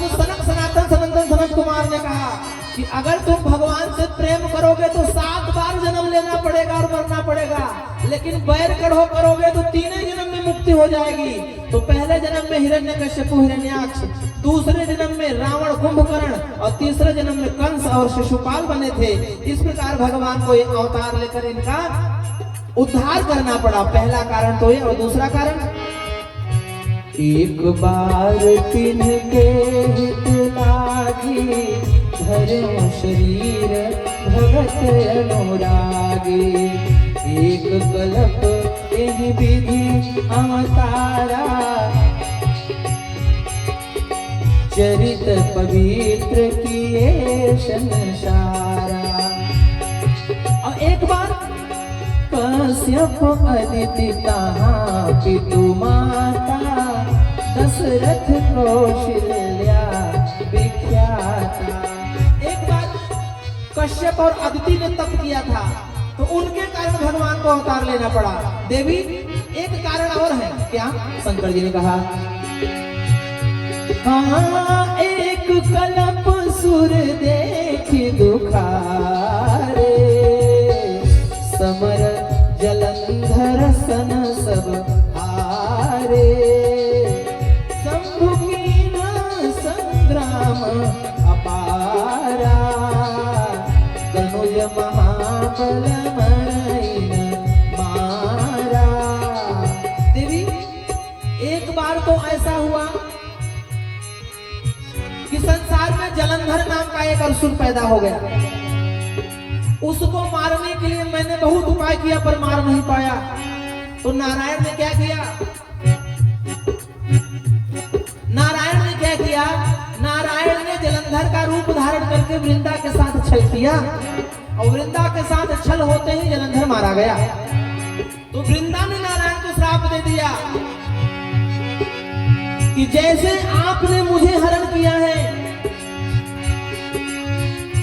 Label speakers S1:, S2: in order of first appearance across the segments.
S1: तब सनातन सनंदन सनत कुमार ने कहा कि अगर तुम भगवान से प्रेम करोगे तो 7 बार जन्म लेना पड़ेगा और मरना पड़ेगा, लेकिन बैर करोगे तो 3 ही जन्म में मुक्ति हो जाएगी। तो पहले जन्म में हिरण्यकश्यप हिरण्याक्ष, दूसरे जन्म में रावण कुंभकर्ण और तीसरे जन्म में कंस और शिशुपाल बने थे। इस प्रकार भगवान को एक अवतार लेकर इनका उद्धार करना पड़ा। पहला कारण तो ये, और दूसरा कारण, एक बार तिनके हित लागी धर्म शरीर भगत अनुरागी। एक कल्प एहि विधि अवतारा चरित पवित्र किए संसारा। और एक बार कश्यप अदिति कहाँ पितु माता दशरथ कौशल्या विख्याता। एक बार कश्यप और अदिति ने तप किया था तो उनके कारण भगवान को अवतार लेना पड़ा। देवी एक कारण और है क्या? शंकर जी ने कहा हाँ, एक कल्प सुर देख दुखारे समर जलंधर सन सब हारे। शंभु कीन संग्राम अपारा धनुज महाबल मरैन मारा। देवी एक बार तो ऐसा हुआ कि संसार में जलंधर नाम का एक असुर पैदा हो गया। उसको मारने के लिए मैंने बहुत उपाय किया पर मार नहीं पाया। तो नारायण ने क्या किया? नारायण ने जलंधर का रूप धारण करके वृंदा के साथ छल किया और वृंदा के साथ छल होते ही जलंधर मारा गया। तो वृंदा ने नारायण को श्राप दे दिया कि जैसे आपने मुझे हरण किया है,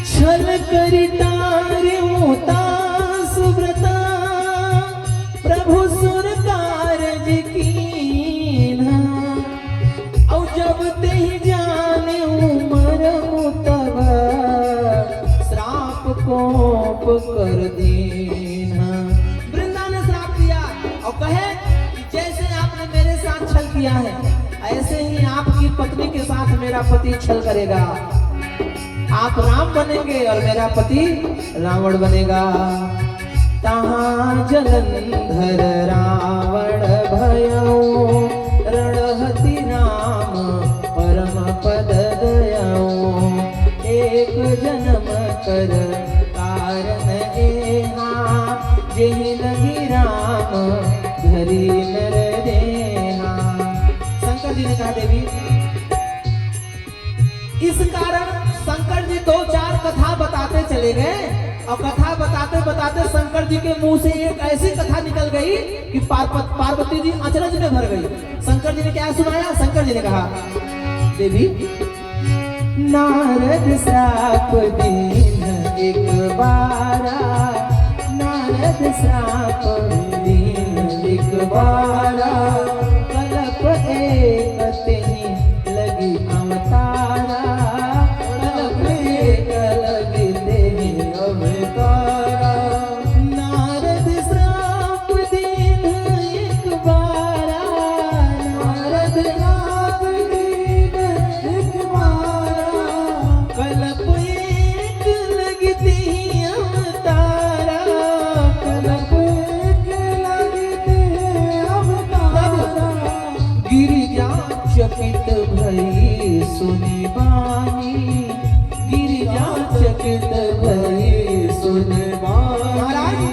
S1: छल करिता रेता सुव्रता प्रभु सुर कारज कीन्हा। और जब ते जाने उमर तब श्राप कोप कर दीना। वृंदा ने श्राप दिया और कहे कि जैसे आपने मेरे साथ छल किया है ऐसे ही आपकी पत्नी के साथ मेरा पति छल करेगा। आप राम बनेंगे और मेरा पति रावण बनेगा। तहाँ जलंधर रावण भयो रणहति राम परम पद गयो। एक जन्म कर कारण एहा जेहि लगी राम धरि नर देहा। शंकर जी ने कहा देवी इस कारण शंकर जी 2-4 कथा बताते चले गए और कथा बताते बताते शंकर जी के मुंह से एक ऐसी कथा निकल गई कि पार्वती जी अचरज में भर गई। शंकर जी ने क्या सुनाया? शंकर जी ने कहा देवी नारद श्राप दीन एक बारा, नारद श्राप दीन एक बारा कल्प एक तेहि लगी अवतारा। नारद श्राप दीन एक बारा, नारद श्राप दीन एक बारा कल्प एक लगती अवतारा। कल्प एक लगती अवतारा। गिरिजा चकित भई सुनी बानी, गिरिजा चकित भई सुनी बानी।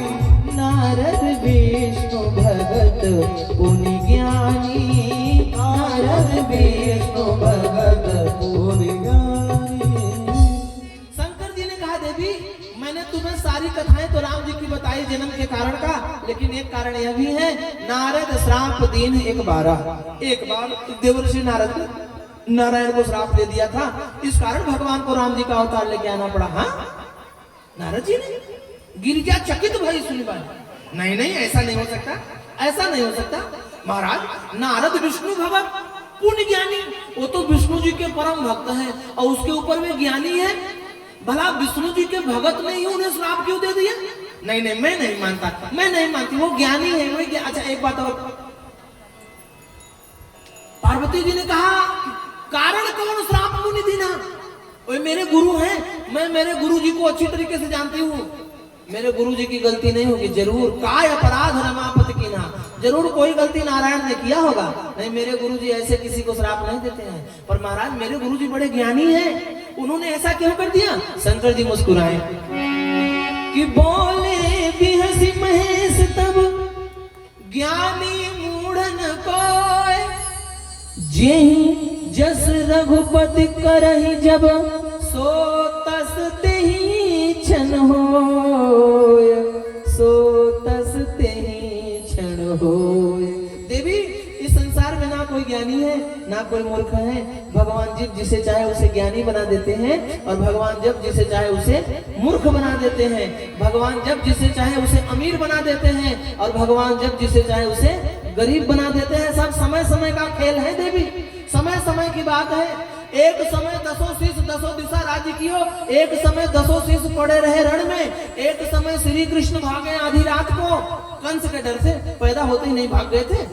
S1: नारद विष्णु भगत पुनि ज्ञानी, नारद विष्णु भगत पुनि ज्ञानी। शंकर जी ने कहा देवी मैंने तुम्हें सारी कथाएं तो राम जी की बताई जन्म के कारण का, लेकिन एक कारण यह भी है नारद श्राप दीन एक बारा। एक बार देवर्षि नारद ने नारायण को श्राप दे दिया था, इस कारण भगवान को राम जी का अवतार लेके आना पड़ा। हाँ नारद जी ने गिरिजा चकित भई सुनी बानी। नहीं ऐसा नहीं हो सकता, ऐसा नहीं हो सकता महाराज। नारद विष्णु भगत
S2: पुण्य ज्ञानी, वो तो विष्णु जी के परम भक्त हैं और उसके ऊपर में ज्ञानी है। भला विष्णु जी के भगत ने ही उन्हें श्राप क्यों दे दिया? नहीं नहीं, मैं नहीं मानता, मैं नहीं मानती, वो ज्ञानी है, वो अच्छा एक बात और, पार्वती जी ने कहा कारण कौन श्राप मुनि दीना? वो मेरे गुरु हैं, मैं मेरे गुरु जी को अच्छी तरीके से जानती हूँ, मेरे गुरु जी की गलती नहीं होगी जरूर। काय अपराध रमापति की ना, जरूर कोई गलती नारायण ने किया होगा। नहीं, मेरे गुरु जी ऐसे किसी को श्राप नहीं देते हैं। पर महाराज मेरे गुरु जी बड़े ज्ञानी हैं, उन्होंने ऐसा क्यों कर दिया? शंकर जी मुस्कुराए कि बोले भी हंसी महेश तब ज्ञानी मूढ़न को, जेहि जस रघुपति करहि जब सो तस तेहि क्षण होय, सो तस तेहि क्षण होय। देवी, इस संसार में ना कोई ज्ञानी है ना कोई मूर्ख है। भगवान जब जिसे चाहे उसे ज्ञानी बना देते हैं और भगवान जब जिसे चाहे उसे मूर्ख बना देते हैं। भगवान जब जिसे चाहे उसे अमीर बना देते हैं और भगवान जब जिसे चाहे उसे गरीब बना देते हैं। सब समय समय का खेल है देवी, समय समय की बात है। एक समय 10 शीश 10 दिशा राज्य कियो, एक समय 10 शीश पड़े रहे रण में, एक समय श्री कृष्ण भागे आधी रात को, कंस के डर से पैदा होते ही नहीं भाग गए थे,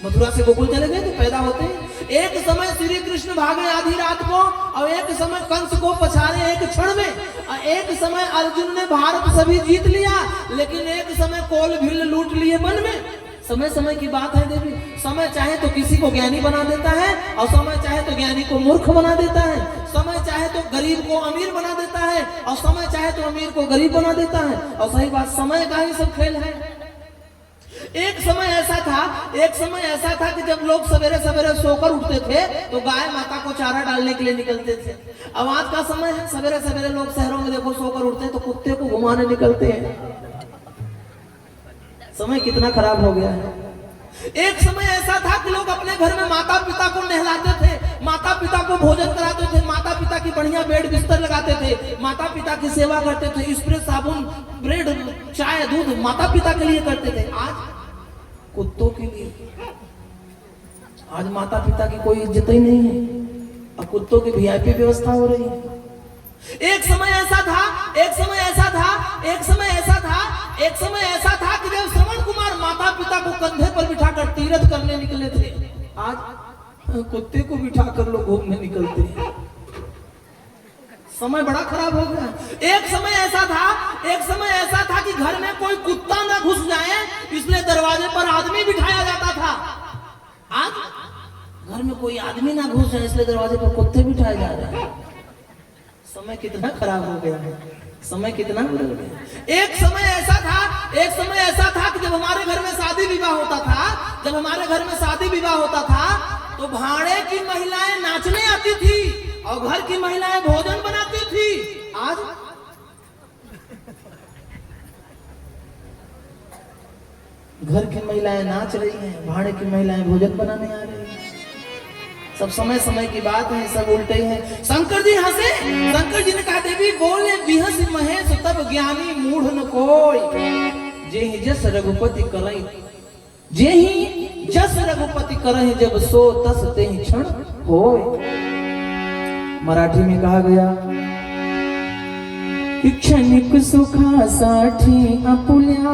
S2: मथुरा से गोकुल चले गए थे पैदा होते ही। एक समय श्री कृष्ण भागे आधी रात को और एक समय कंस को पछाड़े एक क्षण में, और एक समय अर्जुन ने भारत सभी जीत लिया, लेकिन एक समय कोल भील लूट लिए वन में। समय समय की बात है देवी, समय चाहे तो किसी को ज्ञानी बना देता है और समय चाहे तो ज्ञानी को मूर्ख बना देता है। समय चाहे तो गरीब को अमीर बना देता है और समय चाहे तो अमीर को गरीब बना देता है। और सही बात, समय का ही सब खेल है। एक समय ऐसा था कि जब लोग सवेरे सवेरे सोकर उठते थे तो गाय माता को चारा डालने के लिए निकलते थे। अब आज का समय है, सवेरे सवेरे लोग शहरों में देखो सोकर उठते हैं तो कुत्ते को घुमाने निकलते हैं। समय कितना खराब हो गया है। एक समय ऐसा था कि लोग अपने घर में माता पिता को नहलाते थे, माता पिता को भोजन कराते थे, माता पिता की बढ़िया बेड बिस्तर लगाते थे, माता पिता की सेवा करते थे, स्प्रे साबुन ब्रेड चाय दूध माता पिता के लिए करते थे। आज कुत्तों के लिए, आज माता पिता की कोई इज्जत ही नहीं है, अब कुत्तों की वीआईपी व्यवस्था हो रही है। एक समय ऐसा था कि जब श्रवण कुमार माता पिता को कंधे पर बिठाकर तीर्थ करने निकले थे, आज कुत्ते को बिठाकर लोग घूमने निकलते हैं। समय बड़ा खराब हो गया। एक समय ऐसा था कि घर में कोई कुत्ता ना घुस जाए इसलिए दरवाजे पर आदमी बिठाया जाता था। आज घर में कोई आदमी ना घुस जाए इसलिए दरवाजे पर कुत्ते बिठाए जा रहे हैं। समय कितना खराब हो गया है, समय कितना बदल गया। एक समय ऐसा था कि जब हमारे घर में शादी विवाह होता था तो भाड़े की महिलाएं नाचने आती थी और घर की महिलाएं भोजन बनाती थी। आज घर की महिलाएं नाच रही हैं, भाड़े की महिलाएं भोजन बनाने आ रही हैं। सब समय समय की बात है, सब उल्टे हैं। शंकर जी हंसे, शंकर जी ने कहा देवी बोले बिहस महेश तब ज्ञानी मूढ़ न कोई, जेहि जस रघुपति करई, जेहि जस रघुपति करई जब सो तस तेहि क्षण होय। मराठी में कहा गया कि क्षणिक सुखा साठी आपुल्या,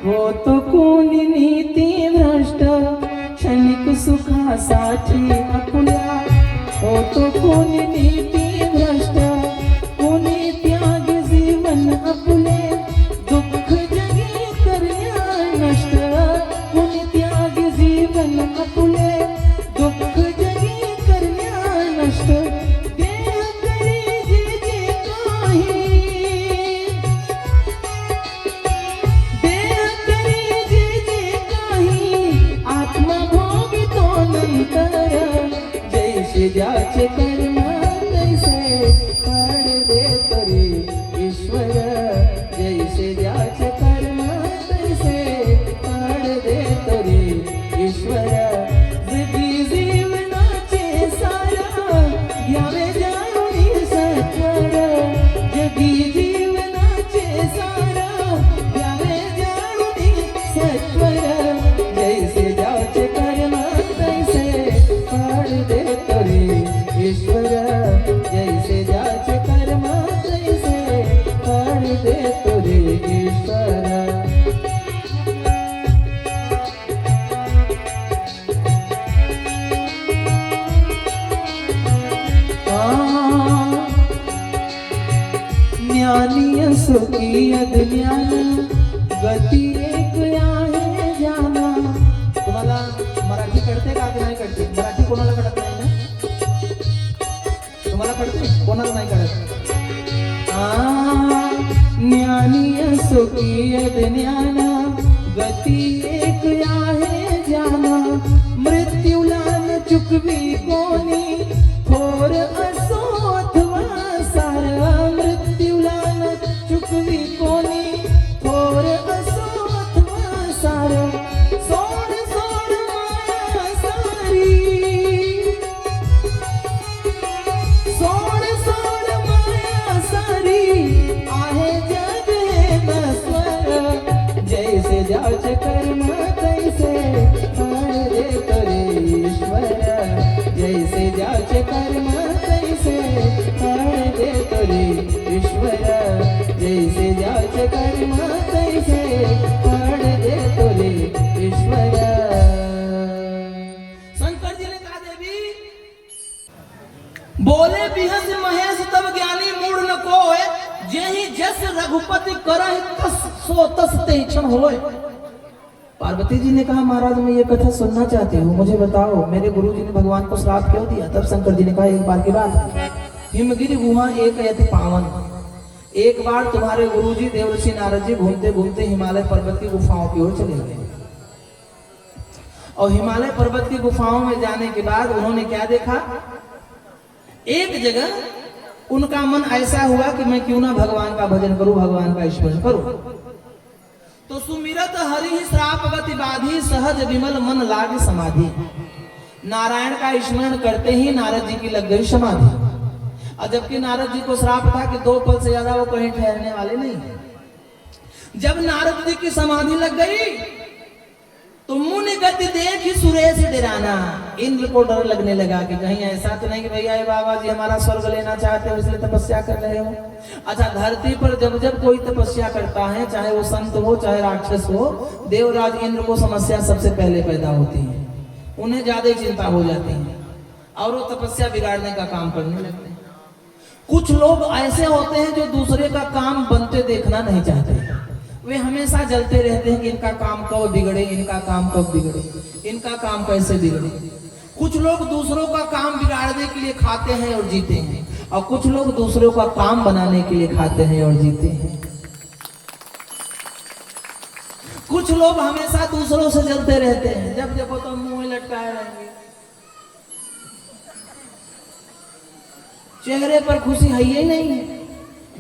S2: हो तो कोणी नीती भ्रष्ट, क्षणिक सुखासाठी आपुल्या, हो तो कोणी नीती भ्रष्ट, कोणी त्याग जीवन आपुले, दुःख जगी करण्या नष्ट, कोणी त्याग जीवन आपुले, दुःख जगी करण्या नष्ट, देह करी जे जे काही, देह करी जे जे काही, आत्मा भोगितो नंतर, जैसे ज्याचे कर्म तैसे फळ देतो रे ईश्वर, जैसे ज्याचे कर्म तैसे फळ देतो रे ईश्वर, जगी जीवनाचे सार घ्यावे जाऊनी सत्वर, जगी जीवनाचे सार घ्यावे जाऊनी सत्वर, जैसे ज्याचे कर्म दे तोरे ईश्वर जैसे जाच कर्म तैसे कर दे तोरे ईश्वर। ज्ञानी सुखी अज्ञान गती एक आहे जाना। तुम्हाला मराठी कळते का नाही कळते? मराठी कोणाला कळत नाही ना? तुम्हाला कळते? कोणाला नाही कळत? ज्ञानी सुखी अज्ञान गती एक आहे जाना। मृत्यूला न चुकवी कोणी थोर असो अथवा सार। मृत्यूला न चुकवी कोणी थोर असो अथवा सार। सोड सोड माया सारी, सोड सोड माया सारी आहे जग हे नश्वर। जैसे जाच कर्म तैसे कर दे तोरे ईश्वर। जैसे जाच कर्म तैसे कर दे तोरे ईश्वर। जैसे जाच कर्म तैसे कर दे तोरे ईश्वर। शंकर जी ने कहा देवी बोले बिहस महेश तब ज्ञानी मूढ़ न कोय। जेहि जस रघुपति करहि तस सो तस ते क्षण होय। पार्वती जी ने कहा महाराज मैं ये कथा सुनना चाहती हूँ, मुझे बताओ मेरे गुरु जी ने भगवान को श्राप क्यों दिया? तब शंकर जी ने कहा एक बार की बात, हिमगिरी गुहा एक यति पावन। एक बार तुम्हारे गुरु जी देवर्षि नारद जी घूमते घूमते हिमालय पर्वत की गुफाओं की ओर चले गए। और हिमालय पर्वत की गुफाओं में जाने के बाद उन्होंने क्या देखा? एक जगह उनका मन ऐसा हुआ कि मैं क्यों ना भगवान का भजन करूं, भगवान का स्मरण करूं। तो सुमिरत हरि श्राप गति बाधी सहज विमल मन लाग समाधि। नारायण का स्मरण करते ही नारद जी की लग गई समाधि। और जबकि नारद जी को श्राप था कि 2 पल से ज्यादा वो कहीं ठहरने वाले नहीं। जब नारद जी की समाधि लग गई तो मुनि गति देखी सुरेश डराना। इंद्र को डर लगने लगा कि कहीं ऐसा तो नहीं कि भैया ये बाबा जी हमारा स्वर्ग लेना चाहते हो इसलिए तपस्या कर रहे हो। अच्छा, धरती पर जब जब कोई तपस्या करता है, चाहे वो संत हो चाहे राक्षस हो, देवराज इंद्र को समस्या सबसे पहले पैदा होती है। उन्हें ज्यादा चिंता हो जाती है और वो तपस्या बिगाड़ने का काम करने लगते हैं। कुछ लोग ऐसे होते हैं जो दूसरे का काम बनते देखना नहीं चाहते। वे हमेशा जलते रहते हैं कि इनका काम कब बिगड़े, इनका काम कब बिगड़े, इनका काम कैसे बिगड़े। कुछ लोग दूसरों का काम बिगाड़ने के लिए खाते हैं और जीते हैं, और कुछ लोग दूसरों का काम बनाने के लिए खाते हैं और जीते हैं। कुछ लोग हमेशा दूसरों से जलते रहते हैं, जब देखो तो मुंह लटकाए रहेंगे, चेहरे पर खुशी है ही नहीं है।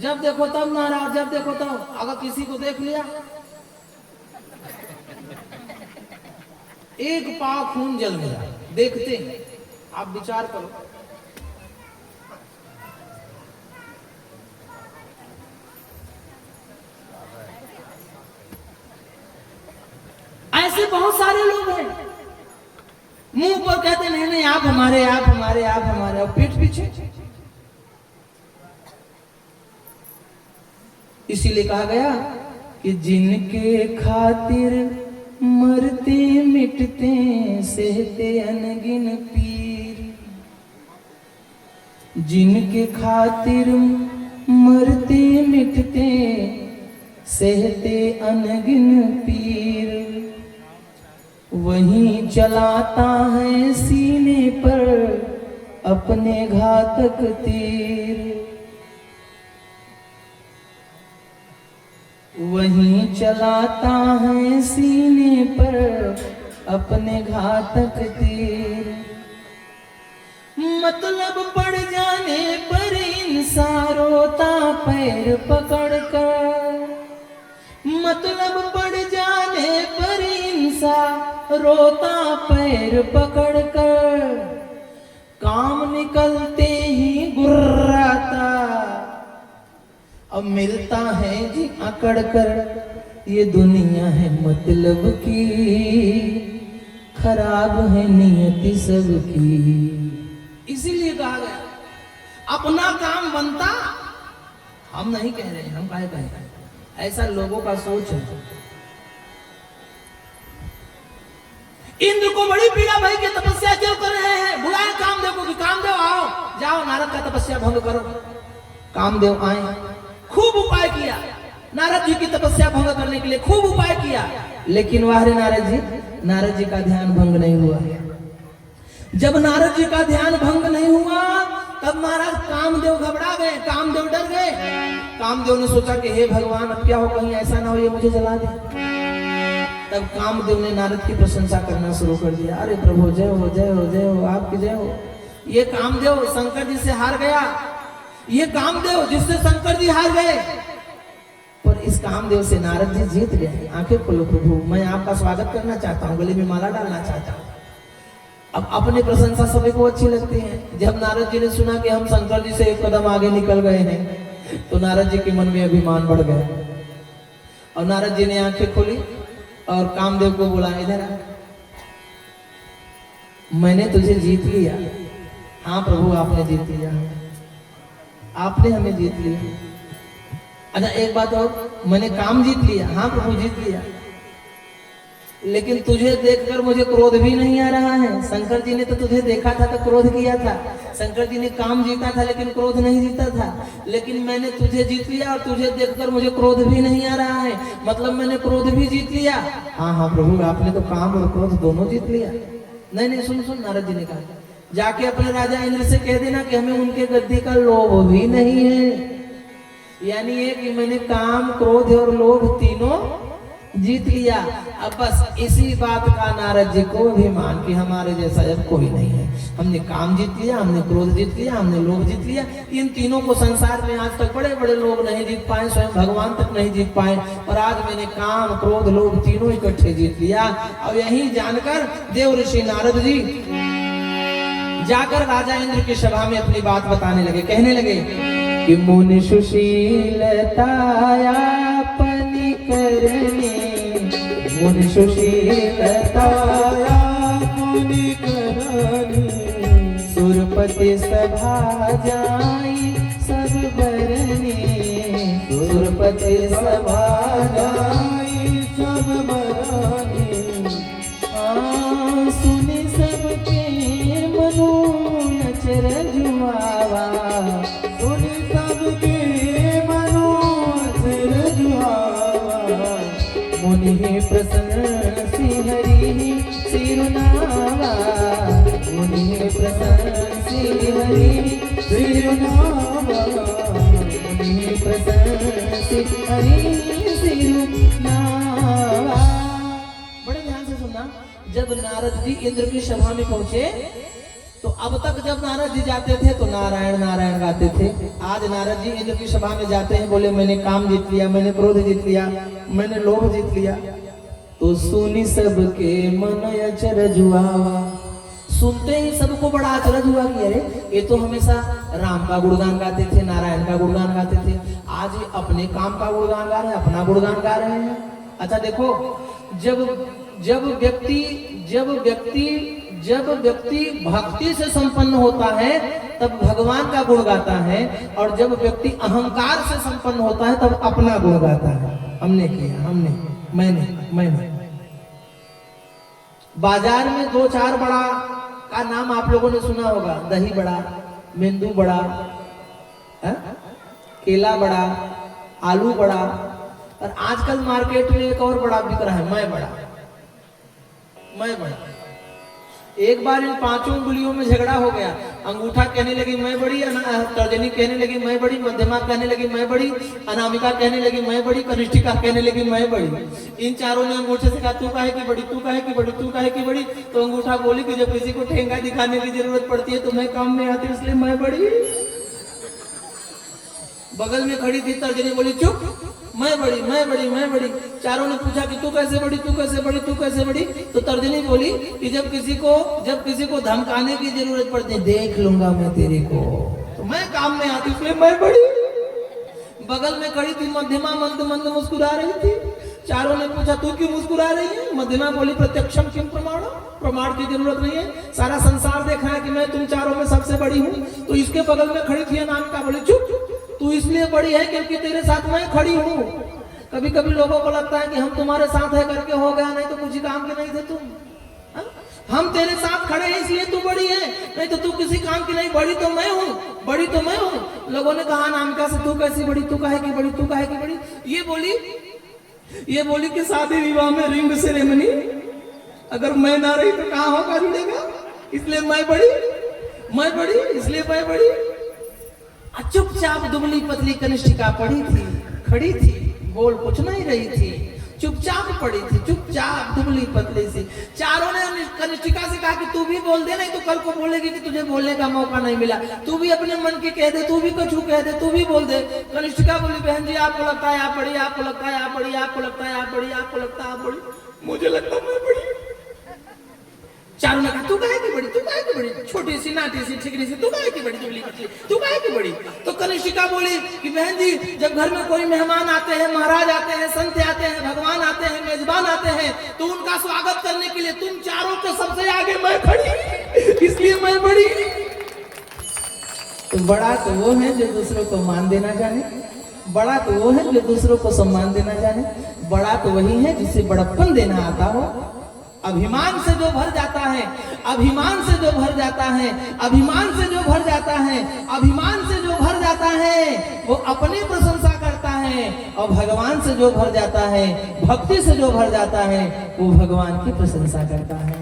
S2: जब देखो तब नाराज, जब देखो तब। अगर किसी को देख लिया एक पाव खून जल गया, देखते हैं। आप विचार करो, ऐसे बहुत सारे लोग हैं मुंह पर कहते नहीं नहीं आप हमारे, आप हमारे, आप हमारे, और पीठ पीछे। इसीलिए कहा गया कि जिनके खातिर मरते मिटते सहते अनगिन पीर। जिनके खातिर मरते मिटते सहते अनगिन पीर, वहीं चलाता है सीने पर अपने घातक तीर। वहीं चलाता है सीने पर अपने घातक तीर। मतलब पड़ जाने पर इंसान रोता पैर पकड़ कर। मतलब पड़ जाने पर इंसान रोता पैर पकड़ कर। काम निकलते ही गुर्राता, अब मिलता है जी अकड़ कर। ये दुनिया है मतलब की, खराब है नियति सबकी।
S1: इसीलिए कहा गया अपना काम बनता, हम नहीं कह रहे, हम काहे कह रहे, ऐसा लोगों का सोच है। इंद्र को बड़ी पीड़ा भाई कि तपस्या क्यों कर रहे हैं, बुलाए कामदेव को कि कामदेव आओ, जाओ नारद का तपस्या भंग करो। कामदेव आए, खूब उपाय किया, नारद जी की तपस्या भंग करने के लिए खूब उपाय किया, लेकिन वाह रे नारद जी का ध्यान भंग नहीं हुआ। जब नारद जी का ध्यान भंग नहीं हुआ तब महाराज कामदेव घबरा गए, कामदेव डर गए। कामदेव ने सोचा कि हे भगवान अब क्या हो, कहीं ऐसा ना हो ये मुझे जला दे। तब कामदेव ने नारद की प्रशंसा करना शुरू कर दिया, अरे प्रभु जय हो जय हो जय हो, आपकी जय हो। ये कामदेव शंकर जी से हार गया, ये कामदेव जिससे शंकर जी हार गए, पर इस कामदेव से नारद जी जीत गए। आंखें खोलो प्रभु, मैं आपका स्वागत करना चाहता हूँ, गले में माला डालना चाहता हूँ। अब अपनी प्रशंसा सभी को अच्छी लगती है। जब नारद जी ने सुना कि हम शंकर जी से एक कदम आगे निकल गए हैं, तो नारद जी के मन में अभिमान बढ़ गया और नारद जी ने आंखें खोली और कामदेव को बोला, इधर आ, मैंने तुझे जीत लिया। हाँ प्रभु आपने जीत लिया, आपने हमें जीत लिया। अच्छा एक बात और, मैंने काम जीत लिया। हाँ प्रभु जीत लिया, लेकिन तुझे देखकर मुझे क्रोध भी नहीं आ रहा है। शंकर जी ने तो तुझे देखा था तो क्रोध किया था, शंकर जी ने काम जीता था लेकिन क्रोध नहीं जीता था, लेकिन मैंने तुझे जीत लिया और तुझे देखकर मुझे क्रोध भी नहीं आ रहा है, मतलब मैंने क्रोध भी जीत लिया। हाँ हाँ प्रभु आपने तो काम और क्रोध दोनों जीत लिया। नहीं नहीं सुन सुन, नारद जी ने कहा, जाके अपने राजा इंद्र से कह देना कि हमें उनके गद्दी का लोभ भी नहीं है। यानी ये कि मैंने काम क्रोध और लोभ तीनों जीत लिया। अब बस इसी बात का नारद जी को अभिमान कि हमारे जैसा जब कोई नहीं है। हमने काम जीत लिया, हमने क्रोध जीत लिया, हमने लोभ जीत लिया। इन तीनों को संसार में आज तक बड़े बड़े लोग नहीं जीत पाए, स्वयं भगवान तक नहीं जीत पाए, और आज मैंने काम क्रोध लोभ तीनों इकट्ठे जीत लिया। अब यही जानकर देव ऋषि नारद जी जाकर राजा इंद्र की सभा में अपनी बात बताने लगे, कहने लगे कि मुनि सुशीलताया पनि करने, मुनि सुशीलताया मुनि करने, सुरपति सभा जाई सब बरने, सुरपति सभा जाई सब बरने। सुनि सबके मनो अचरज आवा, सुनि सबके मनो अचरज आवा, मुनि प्रसन्न हरि सिरुनावा, मुनि प्रसन्न हरि सिरुनावा, मुनि प्रसन्न हरि सिरुनावा। बड़े ध्यान से सुनना, जब नारद जी इंद्र की सभा में पहुंचे तो अब तक जब नारद जी जाते थे तो नारायण नारायण गाते थे। आज नारद जी इंद्र की सभा में जाते हैं, बोले मैंने काम जीत लिया, मैंने क्रोध जीत लिया, मैंने लोभ जीत लिया। तो सुनी सबके मन अचरज हुआ, सुनते ही सबको बड़ा अचरज हुआ कि अरे ये तो हमेशा राम का गुणगान गाते थे, नारायण का गुणगान गाते थे, आज ये अपने काम का गुणगान गा रहे हैं, अपना गुणगान गा रहे हैं। अच्छा देखो, जब व्यक्ति भक्ति से संपन्न होता है तब भगवान का गुण गाता है, और जब व्यक्ति अहंकार से संपन्न होता है तब अपना गुण गाता है। हमने किया, हमने, मैंने। बाजार में 2-4 बड़ा का नाम आप लोगों ने सुना होगा, दही बड़ा, मेंदू बड़ा, केला बड़ा, आलू बड़ा, और आजकल मार्केट में एक और बड़ा बिक रहा है, मैं बड़ा। एक बार इन 5 उंगलियों में झगड़ा हो गया। अंगूठा कहने लगी मैं बड़ी, तर्जनी कहने लगी मैं बड़ी, मध्यमा कहने लगी मैं बड़ी, अनामिका कहने लगी मैं बड़ी, कनिष्ठिका कहने लगी मैं बड़ी। इन चारों ने अंगूठे से कहा तू काहे की बड़ी, तू काहे की बड़ी, तू काहे की बड़ी। तो अंगूठा बोली कि जब किसी को ठेंगा दिखाने की जरूरत पड़ती है तो मैं काम में आती, इसलिए मैं बड़ी। बगल में खड़ी थी तर्जनी बोली चुप, मैं बड़ी, मैं बड़ी, मैं बड़ी। चारों ने पूछा कि तू कैसे बड़ी, तू कैसे बड़ी, तू कैसे बड़ी। तो तर्जनी बोली कि जब किसी को धमकाने की जरूरत पड़ती है, देख लूंगा मैं तेरे को, तो मैं काम में आती, इसलिए मैं बड़ी। बगल में खड़ी थी मध्यमा मंद मंद मुस्कुरा रही थी।
S2: चारों ने पूछा तू क्यों मुस्कुरा रही है? मध्यमा बोली प्रत्यक्षम किम प्रमाण, प्रमाण की जरूरत नहीं है, सारा संसार देखा है कि मैं तुम चारों में सबसे बड़ी हूँ। तो इसके बगल में खड़ी थी अनामिका, बोली चुप, तू इसलिए बड़ी है क्योंकि तेरे साथ मैं खड़ी हूँ। कभी कभी लोगों को लगता है कि हम तुम्हारे साथ है करके हो गया, नहीं तो कुछ ही काम के नहीं थे तुम। हा? हम तेरे साथ खड़े हैं इसलिए तू बड़ी है, नहीं तो तू किसी काम की नहीं। बड़ी तो मैं हूँ, बड़ी तो मैं हूँ। लोगों ने कहा अनामिका से तू कैसी बड़ी, तू काहे की बड़ी, तू काहे की बड़ी? ये बोली कि शादी विवाह में रिंग सेरेमनी अगर मैं ना रही तो कहाँ होगा जुड़ेगा, इसलिए मैं बड़ी इसलिए मैं बड़ी। चुपचाप दुबली पतली कनिष्ठिका पड़ी थी, खड़ी थी, बोल कुछ नहीं रही थी, चुपचाप पड़ी थी, चुपचाप दुबली पतली सी। चारों ने कनिष्ठिका से कहा कि तू भी बोल दे, नहीं तो कल को बोलेगी कि तुझे बोलने का मौका नहीं मिला। तू भी अपने मन की कह दे, तू भी कुछ कह दे, तू भी बोल दे। कनिष्ठिका बोली बहन जी आपको लगता है आप बड़ी, आपको लगता है आप बड़ी, आपको लगता है आप बड़ी, आपको लगता है आप बड़ी, मुझे लगता है मैं बड़ी। चारों ने कहा तू काहे की बड़ी, तू काहे की बड़ी, छोटी सी नाटी सी ठिकरी सी, तू काहे की बड़ी, दुबली पतली, तू काहे की बड़ी? तो कनिष्ठिका बोली कि बहन जी जब घर में कोई मेहमान आते हैं, महाराज आते हैं, संत आते हैं, भगवान आते हैं, मेजबान आते हैं, तो उनका स्वागत करने के लिए तुम चारों के सबसे आगे मैं खड़ी, इसलिए मैं बड़ी। तो बड़ा तो वो है जो दूसरों को मान देना जाने, बड़ा तो वो है जो दूसरों को सम्मान देना जाने, बड़ा तो वही है जिसे बड़प्पन देना आता हो। अभिमान से जो भर जाता है, अभिमान से जो भर जाता है, अभिमान से जो भर जाता है, अभिमान से जो भर जाता है वो अपनी प्रशंसा करता है, और भगवान से जो भर जाता है, भक्ति से जो भर जाता है वो भगवान की प्रशंसा करता है।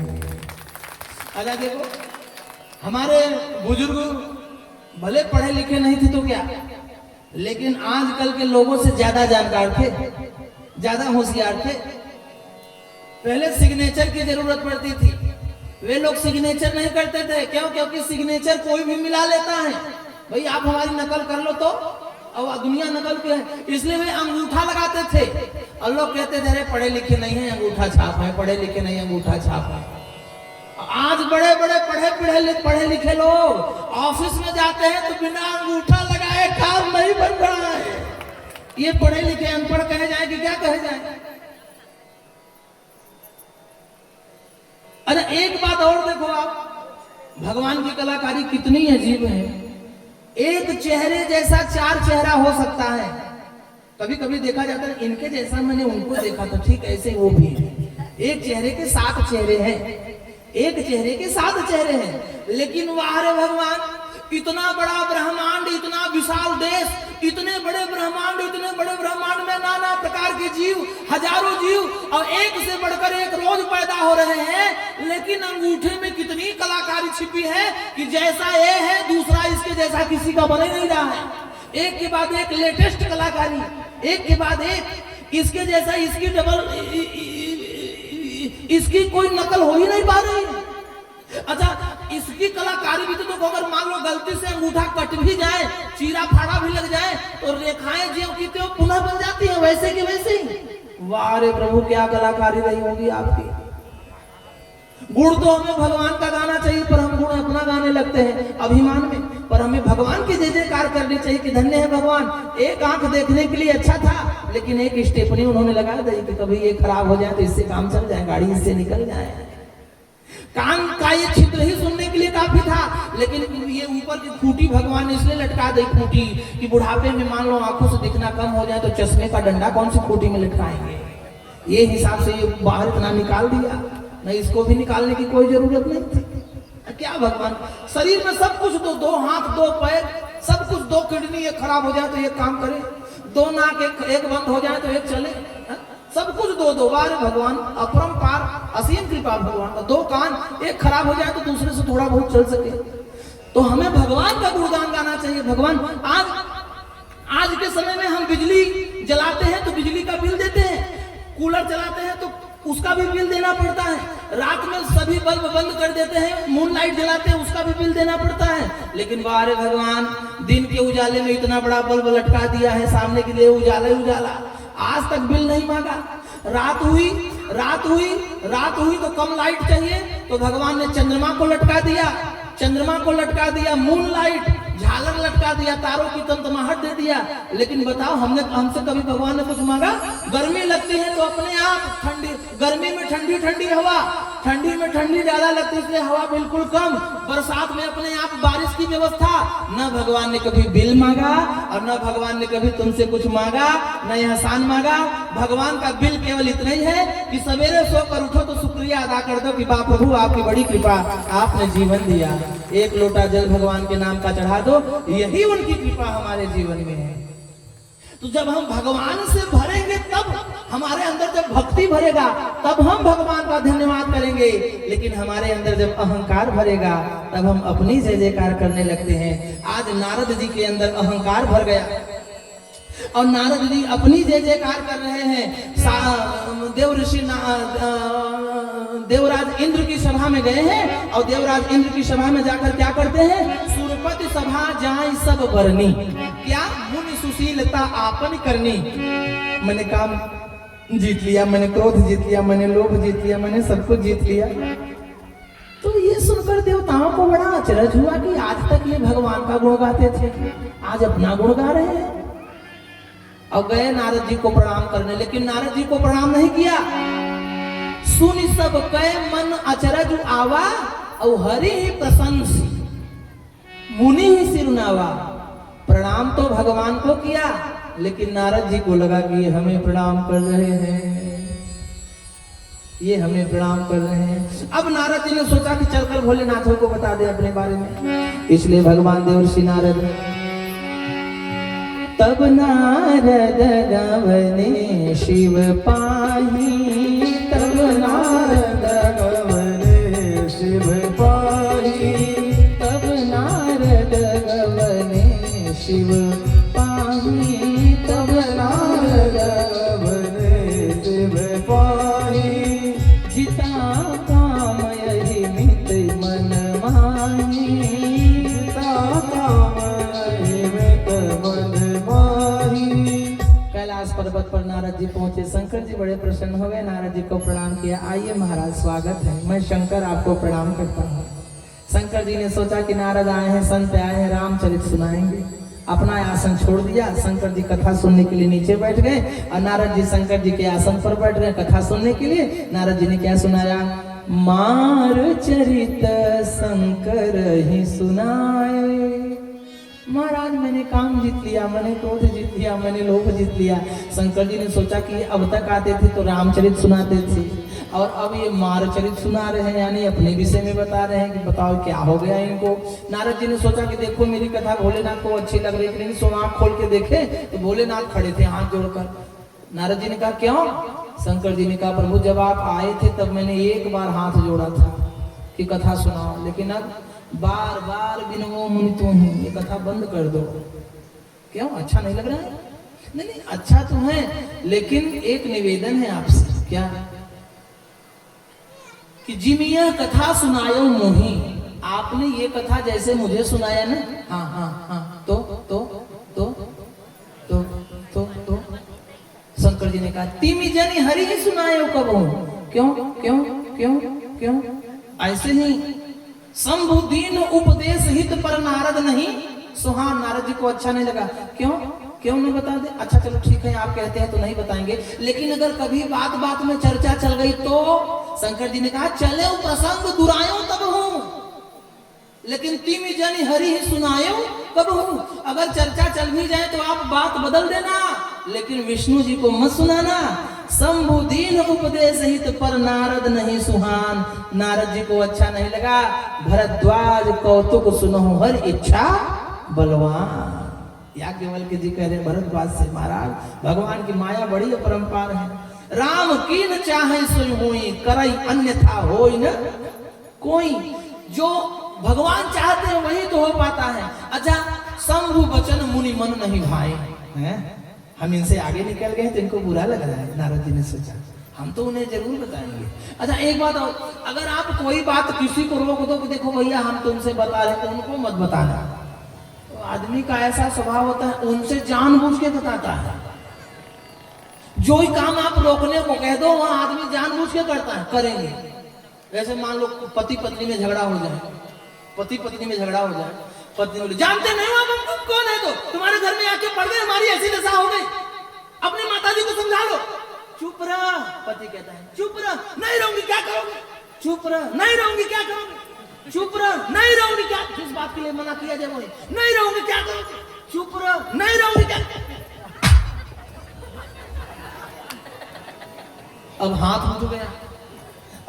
S2: अगर देखो हमारे बुजुर्ग भले पढ़े लिखे नहीं थे तो क्या, लेकिन आजकल के लोगों से ज्यादा जानकार थे, ज्यादा होशियार थे। पहले सिग्नेचर की जरूरत पड़ती थी, वे लोग सिग्नेचर नहीं करते थे। क्यों? क्योंकि सिग्नेचर कोई भी मिला लेता है। भाई आप हमारी नकल कर लो तो, अब दुनिया नकल पे है, इसलिए वे अंगूठा लगाते थे। और लोग कहते थे अरे पढ़े लिखे नहीं है अंगूठा छाप है, पढ़े लिखे नहीं अंगूठा छाप है। आज बड़े बड़े पढ़े लिखे लोग ऑफिस में जाते हैं तो बिना अंगूठा लगाए काम नहीं बन रहा है। ये पढ़े लिखे अनपढ़ कहे जाए कि क्या कहे जाए? अरे एक बात और देखो आप, भगवान की कलाकारी कितनी अजीब है। एक चेहरे जैसा चार चेहरा हो सकता है। कभी कभी देखा जाता है इनके जैसा मैंने उनको देखा तो ठीक ऐसे वो भी है। एक चेहरे के 7 चेहरे हैं, एक चेहरे के 7 चेहरे हैं। लेकिन वाह रे भगवान, इतना बड़ा ब्रह्मांड, इतना विशाल देश, इतने बड़े ब्रह्मांड, इतने बड़े ब्रह्मांड में नाना प्रकार के जीव, हजारों जीव, और एक से बढ़कर एक रोज पैदा हो रहे हैं। लेकिन अंगूठे में कितनी कलाकारी छिपी है कि जैसा ये है दूसरा इसके जैसा किसी का बन ही नहीं रहा है। एक के बाद एक लेटेस्ट कलाकारी, एक के बाद एक, इसके जैसा इसकी डबल, इसकी कोई नकल हो ही नहीं पा रही। अच्छा इसकी कलाकारी भी तो अगर मान लो गलती से अंगूठा कट भी जाए, चीरा फाड़ा भी लग जाए, तो रेखाएं जो की तो पुनः बन जाती हैं वैसे की वैसे ही। वाह रे प्रभु क्या कलाकारी रही होगी आपकी। गुण तो हमें भगवान का गाना चाहिए, पर हम गुण अपना गाने लगते हैं अभिमान में। पर हमें भगवान की जय जयकार करनी चाहिए कि धन्य है भगवान, एक आंख देखने के लिए अच्छा था, लेकिन एक स्टेपनी उन्होंने लगा दी कि कभी ये खराब हो जाए तो इससे काम चल जाए, गाड़ी इससे निकल जाए। कान का ये छिद्र ही सुनने के लिए काफी था, लेकिन ये ऊपर की खूंटी भगवान ने इसलिए लटका दी खूंटी कि बुढ़ापे में मान लो आंखों से दिखना कम हो जाए तो चश्मे का डंडा कौन सी खूंटी में लटकाएंगे। ये हिसाब से ये बाहर इतना निकाल दिया, नहीं इसको भी निकालने की कोई जरूरत नहीं थी। क्या भगवान शरीर में सब कुछ तो, 2 हाथ 2 पैर सब कुछ, 2 किडनी एक खराब हो जाए तो एक काम करे, 2 नाक एक बंद हो जाए तो एक चले, सब कुछ 2 बार भगवान अपरंपार असीम कृपा भगवान का। 2 कान एक खराब हो जाए तो दूसरे से थोड़ा बहुत चल सके। तो हमें भगवान का गुणगान गाना चाहिए। भगवान आज के समय में हम बिजली जलाते हैं तो बिजली का बिल देते हैं, कूलर चलाते हैं तो उसका भी बिल देना पड़ता है, रात में सभी बल्ब बंद कर देते हैं, मून लाइट जलाते हैं उसका भी बिल देना पड़ता है। लेकिन बारे भगवान दिन के उजाले में इतना बड़ा बल्ब लटका दिया है सामने के लिए, उजाला ही उजाला, आज तक बिल नहीं मांगा। रात हुई तो कम लाइट चाहिए तो भगवान ने चंद्रमा को लटका दिया, मून लाइट झालर लटका दिया, तारों की तमतमाहट दे दिया, लेकिन बताओ हमसे कभी भगवान ने कुछ मांगा? गर्मी लगती है तो अपने आप ठंडी, गर्मी में ठंडी ठंडी हवा, ठंडी में ठंडी ज्यादा लगती है इसलिए हवा बिल्कुल कम, बरसात में अपने आप बारिश की व्यवस्था। न भगवान ने कभी बिल मांगा और न भगवान ने कभी तुमसे कुछ मांगा, न एहसान मांगा। भगवान का बिल केवल इतना ही है कि सवेरे सोकर उठो तो शुक्रिया अदा कर दो कि बाप प्रभु आपकी बड़ी कृपा, आपने जीवन दिया, एक लोटा जल भगवान के नाम का चढ़ा दो, यही उनकी कृपा हमारे जीवन में है। तो जब हम भगवान से भरेंगे तब हमारे अंदर जब भक्ति भरेगा तब हम भगवान का धन्यवाद करेंगे, लेकिन हमारे अंदर जब अहंकार भरेगा तब हम अपनी जय जयकार करने लगते हैं। आज नारद जी के अंदर अहंकार भर गया और नारद जी अपनी जय जयकार कर रहे हैं। देव ऋषि देवराज इंद्र की सभा में गए हैं और देवराज इंद्र की सभा में जाकर क्या करते हैं? सुरपति सभा जाए सब बरनी, क्या मुनि सुशीलता आपन करनी। मैंने काम जीत लिया, मैंने क्रोध जीत लिया, मैंने लोभ जीत लिया, मैंने सब कुछ जीत लिया। तो ये सुनकर देवताओं को बड़ा अचरज हुआ कि आज तक ये भगवान का गुण गाते थे, आज अपना गुण गा रहे हैं। और गए नारद जी को प्रणाम करने, लेकिन नारद जी को प्रणाम नहीं किया। सुनि सब कह मन अचरज आवा और हरि ही प्रशंसी, मुनि ही सिरुनावा। प्रणाम तो भगवान को किया, लेकिन नारद जी को लगा कि ये हमें प्रणाम कर रहे हैं, ये हमें प्रणाम कर रहे हैं। अब नारद जी ने सोचा कि चलकर भोलेनाथ को बता दे अपने बारे में, इसलिए भगवान देवर्षि नारद तब नारद गवने शिव पाही, तब नारद गवने शिव पाही, तब नारद गवने शिव पाही, तब नारद गवने शिव पाही। जिता काम यही मित मन माही, जिता काम यही मित मन माही। कैलाश पर्वत पर नारद जी पहुंचे, शंकर जी बड़े प्रसन्न हो गए, नारद जी को प्रणाम किया। आइए महाराज स्वागत है, मैं शंकर आपको प्रणाम करता हूँ। शंकर जी ने सोचा कि नारद आए हैं, संत आए हैं, रामचरित सुनाएंगे। अपना आसन छोड़ दिया, शंकर जी कथा सुनने के लिए नीचे बैठ गए और नारद जी शंकर जी के आसन पर बैठ गए कथा सुनने के लिए। नारद जी ने क्या सुनाया? मार चरित शंकर ही सुनाए। महाराज मैंने काम जीत लिया, मैंने क्रोध जीत लिया, मैंने लोभ जीत लिया। शंकर जी ने सोचा कि अब तक आते थे तो रामचरित सुनाते थे और अब ये मारचरित सुना रहे हैं, यानी अपने विषय में बता रहे हैं कि बताओ क्या हो गया इनको। नारद जी ने सोचा कि देखो मेरी कथा भोलेनाथ को अच्छी लग रही थी, लेकिन सो आँख खोल के देखे तो भोलेनाथ खड़े थे हाथ जोड़कर। नारद जी ने कहा क्यों? शंकर जी ने कहा प्रभु जब आप आए थे तब मैंने एक बार हाथ जोड़ा था कि कथा सुनाओ, लेकिन अब बार बार बिनवो मुनि तुम हूँ, ये कथा बंद कर दो। क्यों? अच्छा नहीं लग रहा है? नहीं नहीं अच्छा तो है, लेकिन एक निवेदन है आपसे। क्या? कि जिम यह कथा सुनायो मोही, आपने ये कथा जैसे मुझे सुनाया ना, हाँ हाँ हाँ, तो शंकर जी ने कहा तिमी जनी हरि ही सुनायो कब हूं। क्यों क्यों क्यों क्यों? ऐसे ही संबुदीन उपदेश हित पर नारद नहीं सुहान। नारद जी को अच्छा नहीं लगा। क्यों क्यों नहीं बता दे? अच्छा चलो ठीक है, आप कहते हैं तो नहीं बताएंगे, लेकिन अगर कभी बात बात में चर्चा चल गई तो? शंकर जी ने कहा चले प्रसंग दुरायो तब हूं, लेकिन तिमी जनी हरि ही सुनायो कब हूं। अगर चर्चा चल भी जाए तो आप बात बदल देना, लेकिन विष्णु जी को मत सुनाना। संबुदीन उपदेश हित पर नारद नहीं सुहान। नारद जी को अच्छा नहीं लगा। भरद्वाज कौतुक सुनो हर इच्छा बलवान। याज्ञवल्क्य जी कह रहे भरद्वाज से महाराज भगवान की माया बड़ी अपरंपार है। राम की न चाहे सोई होई, करई अन्यथा होई न कोई। जो भगवान चाहते हैं वही तो हो पाता है। अच्छा शंभु बचन मुनि मन नहीं भाए हैं, हम इनसे आगे निकल गए तो इनको बुरा लग रहा है। नारद जी ने सोचा हम तो उन्हें जरूर बताएंगे। अच्छा एक बात और, अगर आप कोई बात किसी को रोक दो कि देखो भैया हम तुमसे बता रहे, तो उनको मत बताना। तो आदमी का ऐसा स्वभाव होता है उनसे जानबूझ के बताता है। जो ही काम आप रोकने को कह दो वह आदमी जानबूझ के करता है, करेंगे। वैसे मान लो पति पत्नी में झगड़ा हो जाए, पति पत्नी में झगड़ा हो जाए, पत्नी बोली जानते नहीं हो आप हम कौन है, तो तुम्हारे घर में आके पड़ गए, हमारी ऐसी दशा हो गई, अपनी माता जी को समझा लो। चुप रहा, पति कहता है चुप रहा, नहीं रहूंगी क्या करोगे, चुप रहा, नहीं रहूंगी क्या करोगे, चुप रहा, नहीं रहूंगी क्या, जिस बात के लिए मना किया जाए वही, नहीं रहूंगी क्या करोगे, चुप रहा, नहीं रहूंगी क्या। अब हाथ उठ गया,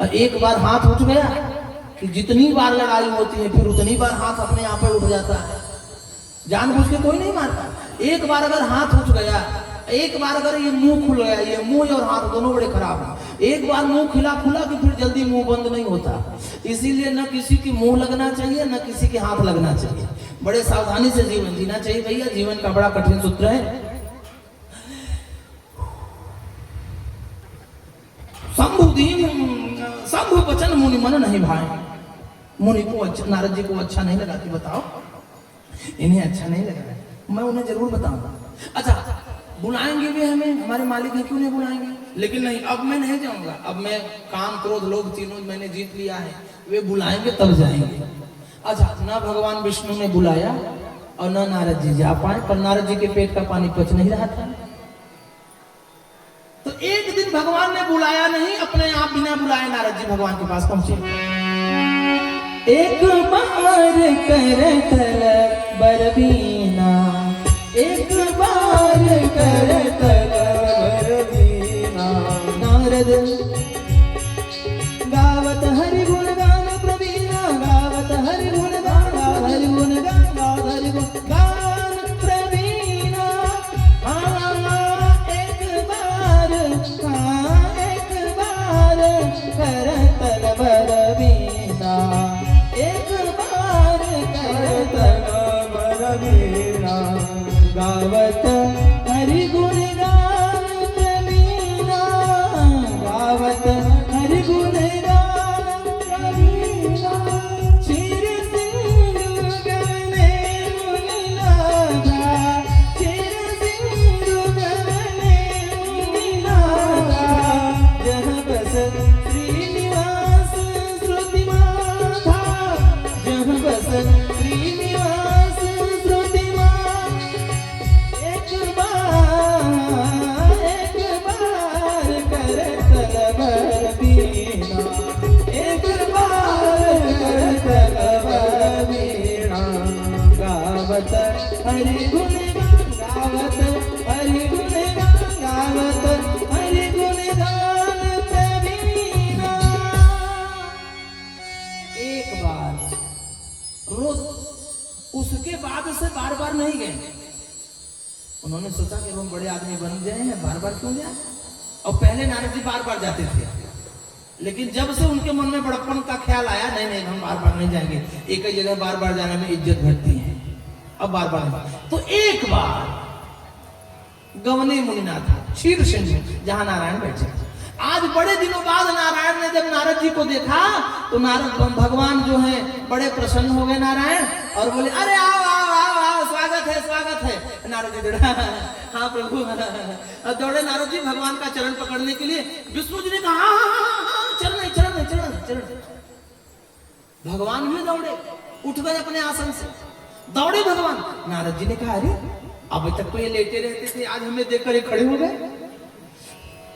S2: और एक बार हाथ उठ गया कि जितनी बार लड़ाई होती है फिर उतनी बार हाथ अपने आप पे उठ जाता है, जानबूझ के कोई नहीं मारता। एक बार अगर हाथ उठ गया, एक बार अगर ये मुंह खुल गया, ये मुंह और हाथ दोनों बड़े खराब हैं। एक बार मुंह खिला खुला कि फिर जल्दी मुंह बंद नहीं होता, इसीलिए न किसी की मुंह लगना चाहिए न किसी के हाथ लगना चाहिए, बड़े सावधानी से जीवन जीना चाहिए भैया, जीवन का बड़ा कठिन सूत्र है। शंभु वचन मुनि मन नहीं भाए, मुनि को अच्छा, नारद जी को अच्छा नहीं लगा कि बताओ, इन्हें अच्छा नहीं लगा, मैं उन्हें जरूर बताऊंगा। अच्छा बुलाएंगे भी हमें, हमारे मालिक हैं, क्यों नहीं बुलाएंगे, लेकिन नहीं अब मैं नहीं जाऊंगा, अब मैं काम क्रोध लोभ तीनों मैंने जीत लिया है, वे बुलाएंगे तब जाएंगे। अच्छा ना भगवान विष्णु ने बुलाया और ना नारद जी जा पाए, पर नारद जी के पेट का पानी पच नहीं रहा था। तो एक दिन भगवान ने बुलाया नहीं, अपने आप बिना बुलाए नारद जी भगवान के पास पहुंचे। एक बार कर तल बरबीना, एक बार कर तल बरबीना, नारद गावत हरि गुण गान प्रवीणा, गावत हरि गुण गान, हरि गुण गान, हरि गुण गान प्रवीणा। एक बार कर तल बरबीना, एक बार कर तल बरबीना, गावत हरि गुण गान प्रवीणा, गावत हरि गुण गान प्रवीणा। क्षीर सिंधु गगने मुनि लागा, क्षीर सिंधु गगने मुनि लागा, जहाँ बस श्रीनिवास श्रुति माधा, जहाँ बस श्रीनिवास श्रुति माधा। एक बार कर तल बरबीना, एक बार कर तल बरबीना, गावत हरि गुण गान, गावत हरि गुण गान, गावत हरि गुण गान प्रवीणा। एक बार रोज, उसके बाद से बार बार नहीं गए। उन्होंने सोचा कि हम बड़े आदमी बन गए हैं, बार बार क्यों जाए। और पहले नारद जी बार बार जाते थे, लेकिन जब से उनके मन में बड़प्पन का ख्याल आया, नहीं नहीं हम बार बार नहीं जाएंगे, एक ही जगह बार बार जाने में इज्जत घटती है, अब बार बार नहीं। तो एक बार गवने मुनिनाथ क्षीर सिंधु जहां नारायण बैठे, आज बड़े दिनों बाद नारायण ने जब नारद जी को देखा तो नारद भगवान जो है बड़े प्रसन्न हो गए नारायण, और बोले अरे आओ आओ आओ आओ, स्वागत है स्वागत है। नारद जी दौड़ा, हाँ प्रभु, दौड़े नारद जी भगवान का चरण पकड़ने के लिए। विष्णु जी ने कहा हाँ चरण चरण चरण चरण, भगवान भी दौड़े, उठ गए अपने आसन से, दौड़े भगवान। नारद जी ने कहा अरे अभी तक तो ये लेटे रहते थे, आज हमें देखकर ये खड़े हो गए।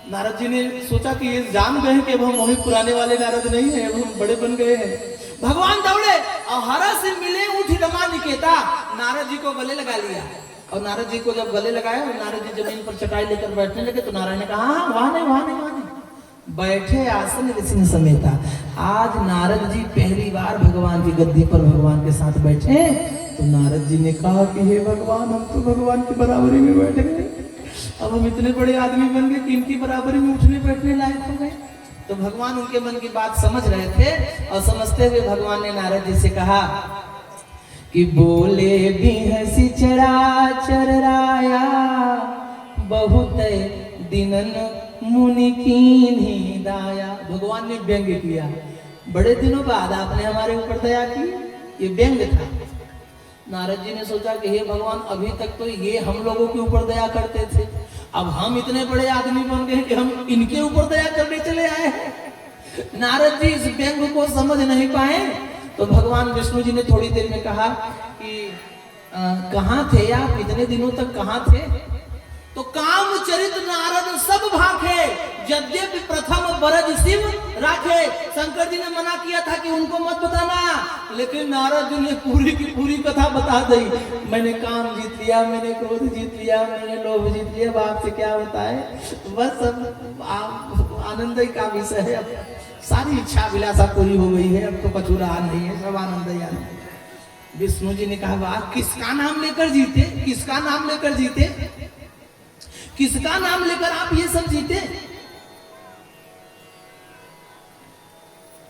S2: नारद जी ने सोचा कि ये जान गए कि अब हम वही पुराने वाले नारद नहीं है, अब हम बड़े बन गए हैं। भगवान दौड़े और हरा से मिले, उठ रमा निकेता, नारद जी को गले लगा लिया। और नारद जी को जब गले लगाया, नारद जी जमीन पर चटाई लेकर बैठने लगे, तो नारायण ने कहा हाँ वहां नहीं वहां नहीं वहां नहीं, बैठे आसन ऋषि समेता। आज नारद जी पहली बार भगवान की गद्दी पर भगवान के साथ बैठे। तो नारद जी ने कहा कि हे भगवान, हम तो भगवान की बराबरी में बैठ गए, अब हम इतने बड़े आदमी बन गए कि इनकी बराबरी में उठने बैठने लायक हो गए। तो भगवान उनके मन की बात समझ रहे थे, और समझते हुए भगवान ने नारद जी से कहा कि बोले बिहसी चराचर राया, बहुत दिनन मुनि कीन्ही दाया। भगवान ने व्यंग किया, बड़े दिनों बाद आपने हमारे ऊपर दया की, ये व्यंग था। नारद जी ने सोचा कि हे भगवान, अभी तक तो ये हम लोगों के ऊपर दया करते थे, अब हम इतने बड़े आदमी बन गए कि हम इनके ऊपर दया करने चले आए हैं। नारद जी इस व्यंग को समझ नहीं पाए तो भगवान विष्णु जी ने थोड़ी देर में कहा कि कहाँ थे आप, इतने दिनों तक कहाँ थे? तो कामचरित नारद सब भाखे, यद्यपि प्रथम बरज शिव राखे। शंकर जी ने मना किया था कि उनको मत बताना, लेकिन नारद जी ने पूरी की पूरी कथा बता दी। मैंने काम जीत लिया, मैंने क्रोध जीत लिया, मैंने लोभ जीत लिया, बाप से क्या बताए, बस अब आनंद ही का विषय है। अब सारी इच्छा विलासा पूरी हो गई है, अब तो कुछ रहा नहीं है, सब आनंद ही आनंद। विष्णु जी ने कहा वाह, किसका नाम लेकर जीते, किसका नाम लेकर जीते, किसका नाम लेकर आप ये सब जीते?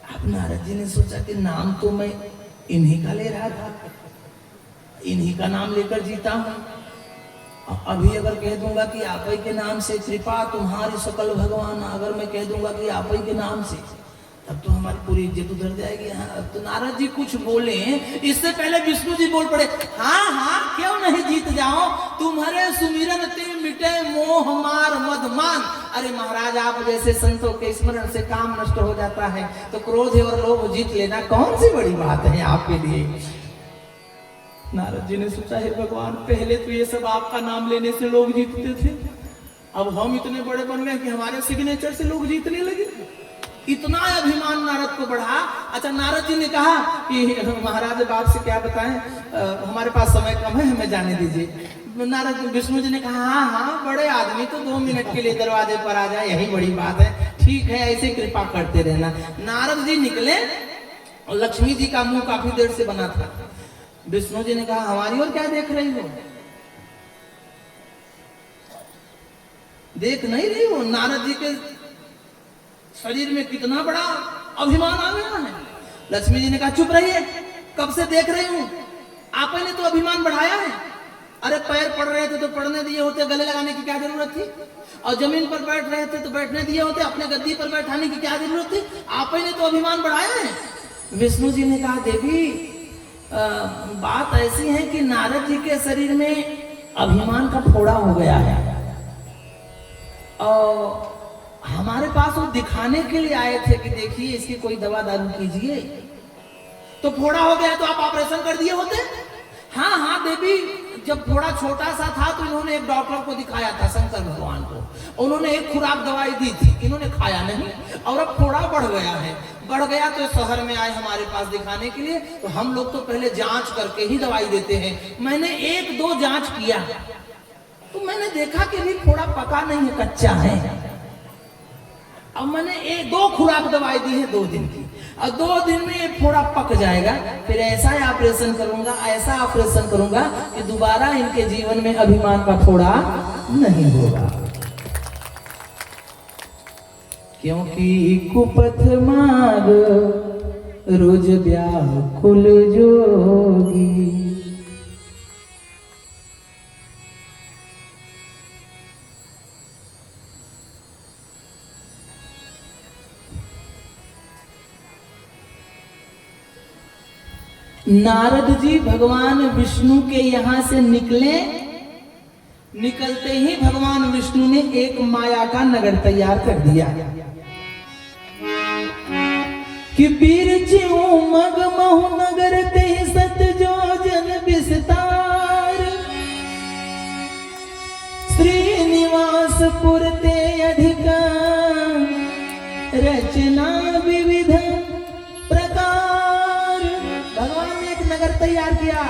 S2: अब नारद जी ने सोचा कि नाम तो मैं इन्हीं का ले रहा था, इन्हीं का नाम लेकर जीता हूं। अभी अगर कह दूंगा कि आप ही के नाम से कृपा तुम्हारी सकल भगवान, अगर मैं कह दूंगा कि आप ही के नाम से, तब तो हमारी पूरी इज्जत उधर जाएगी। हाँ, तो नारद जी कुछ बोले, इससे पहले विष्णु जी बोल पड़े, हाँ हाँ क्यों नहीं जीत जाओ, तुम्हारे सुमिरन ते मिटे मोह मार मद मान। अरे महाराज, आप जैसे संतों के स्मरण से काम नष्ट हो जाता है, तो क्रोध और लोभ जीत लेना कौन सी बड़ी बात है आपके लिए। नारद जी ने सोचा, हे भगवान, पहले तो ये सब आपका नाम लेने से लोग जीतते थे, अब हम इतने बड़े बन गए कि हमारे सिग्नेचर से लोग जीतने लगे। इतना अभिमान नारद को बढ़ा। अच्छा, नारद जी ने कहा कि महाराज बाप से क्या बताएं, हमारे पास समय कम है, हमें जाने दीजिए। नारद विष्णु जी ने कहा हाँ हाँ, बड़े आदमी तो 2 मिनट के लिए दरवाजे पर आ जाए, यही बड़ी बात है, ठीक है, ऐसे कृपा करते रहना। नारद जी निकले और लक्ष्मी जी का मुंह काफी देर से बना था। विष्णु जी ने कहा हमारी ओर क्या देख रही हो, देख नहीं रही हो? नारद जी के शरीर में कितना बड़ा अभिमान आ गया है। लक्ष्मी जी ने कहा चुप रहिए, कब से देख रही हूं, आपने तो अभिमान बढ़ाया है। अरे पैर पड़ रहे थे तो पड़ने दिए होते, गले लगाने की क्या जरूरत थी, और जमीन पर बैठ रहे थे तो बैठने दिए होते, अपने गद्दी पर बैठाने की क्या जरूरत थी, आपने तो अभिमान बढ़ाया है। विष्णु जी ने कहा देवी, बात ऐसी है कि नारद जी के शरीर में अभिमान का फोड़ा हो गया है, और हमारे पास वो दिखाने के लिए आए थे कि देखिए इसकी कोई दवा दारू कीजिए, तो फोड़ा हो गया तो आप ऑपरेशन कर दिए होते। हाँ हाँ देवी, जब फोड़ा छोटा सा था तो इन्होंने एक डॉक्टर को दिखाया था, शंकर भगवान को, उन्होंने एक खुराक दवाई दी थी, इन्होंने खाया नहीं, और अब फोड़ा बढ़ गया है। बढ़ गया तो शहर में आए हमारे पास दिखाने के लिए, तो हम लोग तो पहले जांच करके ही दवाई देते हैं। मैंने 1-2 जांच किया तो मैंने देखा कि अभी फोड़ा पका नहीं है, कच्चा है। अब मैंने 1-2 खुराक दवाई दी है 2 दिन की, और 2 दिन में ये फोड़ा पक जाएगा, फिर ऐसा ऑपरेशन करूंगा, ऐसा ऑपरेशन करूंगा कि दोबारा इनके जीवन में अभिमान का फोड़ा नहीं होगा। क्योंकि कुपथ मार्ग रोज व्याकुल जोगी, नारद जी भगवान विष्णु के यहां से निकले, निकलते ही भगवान विष्णु ने एक माया का नगर तैयार कर दिया कि पीर चिऊ मग महु नगर ते सत जो जन विस्तार, श्रीनिवास पुरते अधिक रचना विविध प्रकार। भगवान ने एक नगर तैयार किया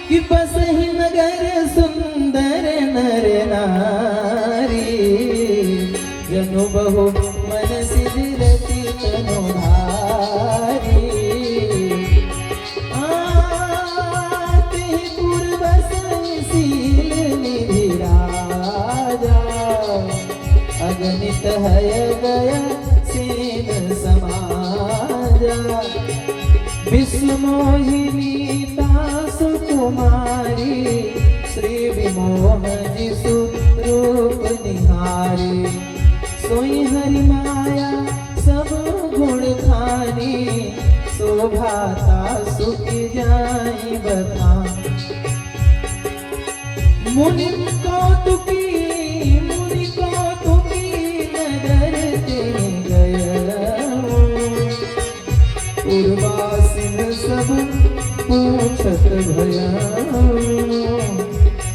S2: कि बस ही नगर सुंदर नर नारी, जनु बहु मन सिरति तनु धारी, आते पूर्व संशील निधि राजा, अगणित है गया सेन समाजा, विश्व मोहिनी दासु कुमारी, श्री विमोहन स्वरूप निहारी, सोई हरि माया सब गुण खानी, शोभाता सुखी जाई बता। मुनि कौतुकी नगर ते गया, उर्वासिन पूछत भया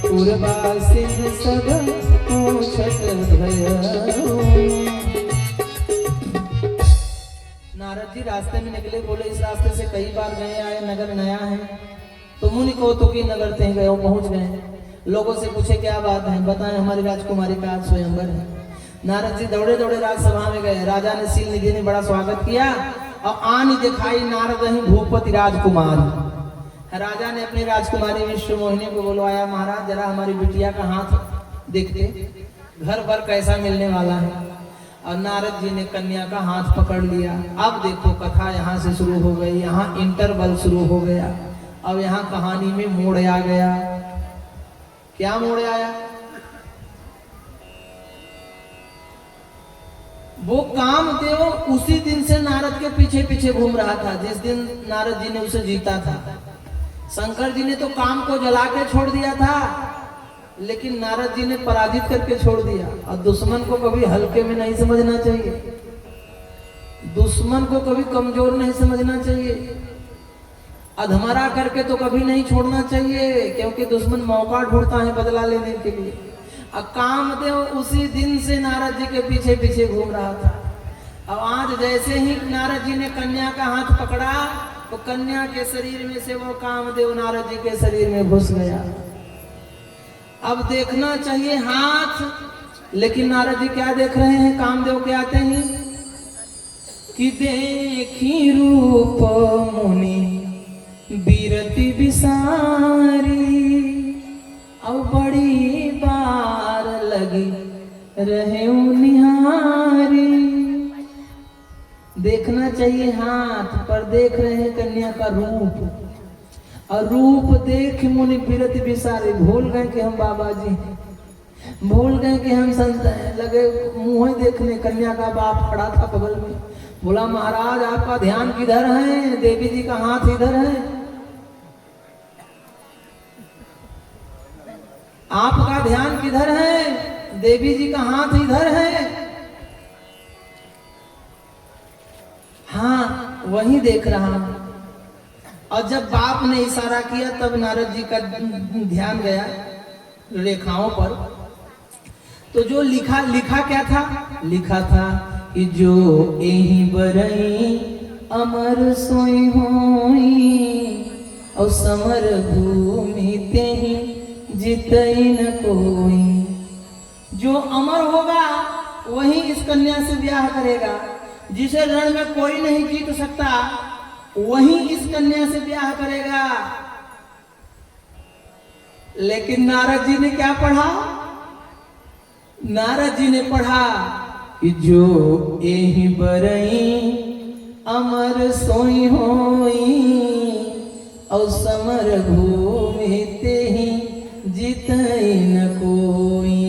S2: पूर्वा सिंह सब पूछत भया। नारद जी रास्ते में निकले, बोले इस रास्ते से कई बार गए आए, नगर नया है, तो मुनि कौतुकी नगर ते गए, पहुंच गए। लोगों से पूछे क्या बात है, बताएं हमारी राजकुमारी का आज स्वयंवर है। नारद जी दौड़े दौड़े राजसभा में गए। राजा ने सील निधि ने बड़ा स्वागत किया और आन दिखाई नारद ही भूपति राजकुमार। राजा ने अपनी राजकुमारी विश्व मोहिनी को बुलवाया, महाराज जरा हमारी बिटिया का हाथ देखते, घर पर कैसा मिलने वाला है। और नारद जी ने कन्या का हाथ पकड़ लिया। अब देखो कथा यहाँ से शुरू हो गई, यहाँ इंटरवल शुरू हो गया। अब यहाँ कहानी में मोड़ आ गया। क्या मोड़ आया? वो कामदेव उसी दिन से नारद के पीछे पीछे घूम रहा था जिस दिन नारद जी ने उसे जीता था। शंकर जी ने तो काम को जला के छोड़ दिया था, लेकिन नारद जी ने पराजित करके छोड़ दिया। और दुश्मन को कभी हल्के में नहीं समझना चाहिए, दुश्मन को कभी कमजोर नहीं समझना चाहिए, अधमरा करके तो कभी नहीं छोड़ना चाहिए, क्योंकि दुश्मन मौका ढूंढता है बदला लेने के लिए। और कामदेव उसी दिन से नारद जी के पीछे पीछे घूम रहा था। अब आज जैसे ही नारद जी ने कन्या का हाथ पकड़ा तो कन्या के शरीर में से वो कामदेव नारद जी के शरीर में घुस गया। अब देखना चाहिए हाथ, लेकिन नारद जी क्या देख रहे हैं? कामदेव के आते ही कि देखी रूप मुनि बीरति बिसारी, अब बड़ी बार लगी रहे निहारी। देखना चाहिए हाथ पर, देख रहे हैं कन्या का रूप, और रूप देख मुनि बीरति बिसारी। भूल गए कि हम बाबा जी हैं, भूल गए कि हम संत हैं, लगे मुंह देखने। कन्या का बाप खड़ा था बगल में, बोला महाराज आपका ध्यान किधर है? देवी जी का हाथ इधर है, आपका ध्यान किधर है? देवी जी का हाथ इधर है। हाँ वही देख रहा हूं। और जब बाप ने इशारा किया तब नारद जी का ध्यान गया रेखाओं पर। तो जो लिखा क्या था? लिखा था कि जो एही बरई अमर सोई होई, और समर भूमि तेहि जितई न कोई। जो अमर होगा वही इस कन्या से ब्याह करेगा, जिसे रण में कोई नहीं जीत सकता वही इस कन्या से ब्याह करेगा। लेकिन नारद जी ने क्या पढ़ा? नारद जी ने पढ़ा कि जो एहि बरई अमर सोई होई, और समर भूमि तेहि जितई न कोई।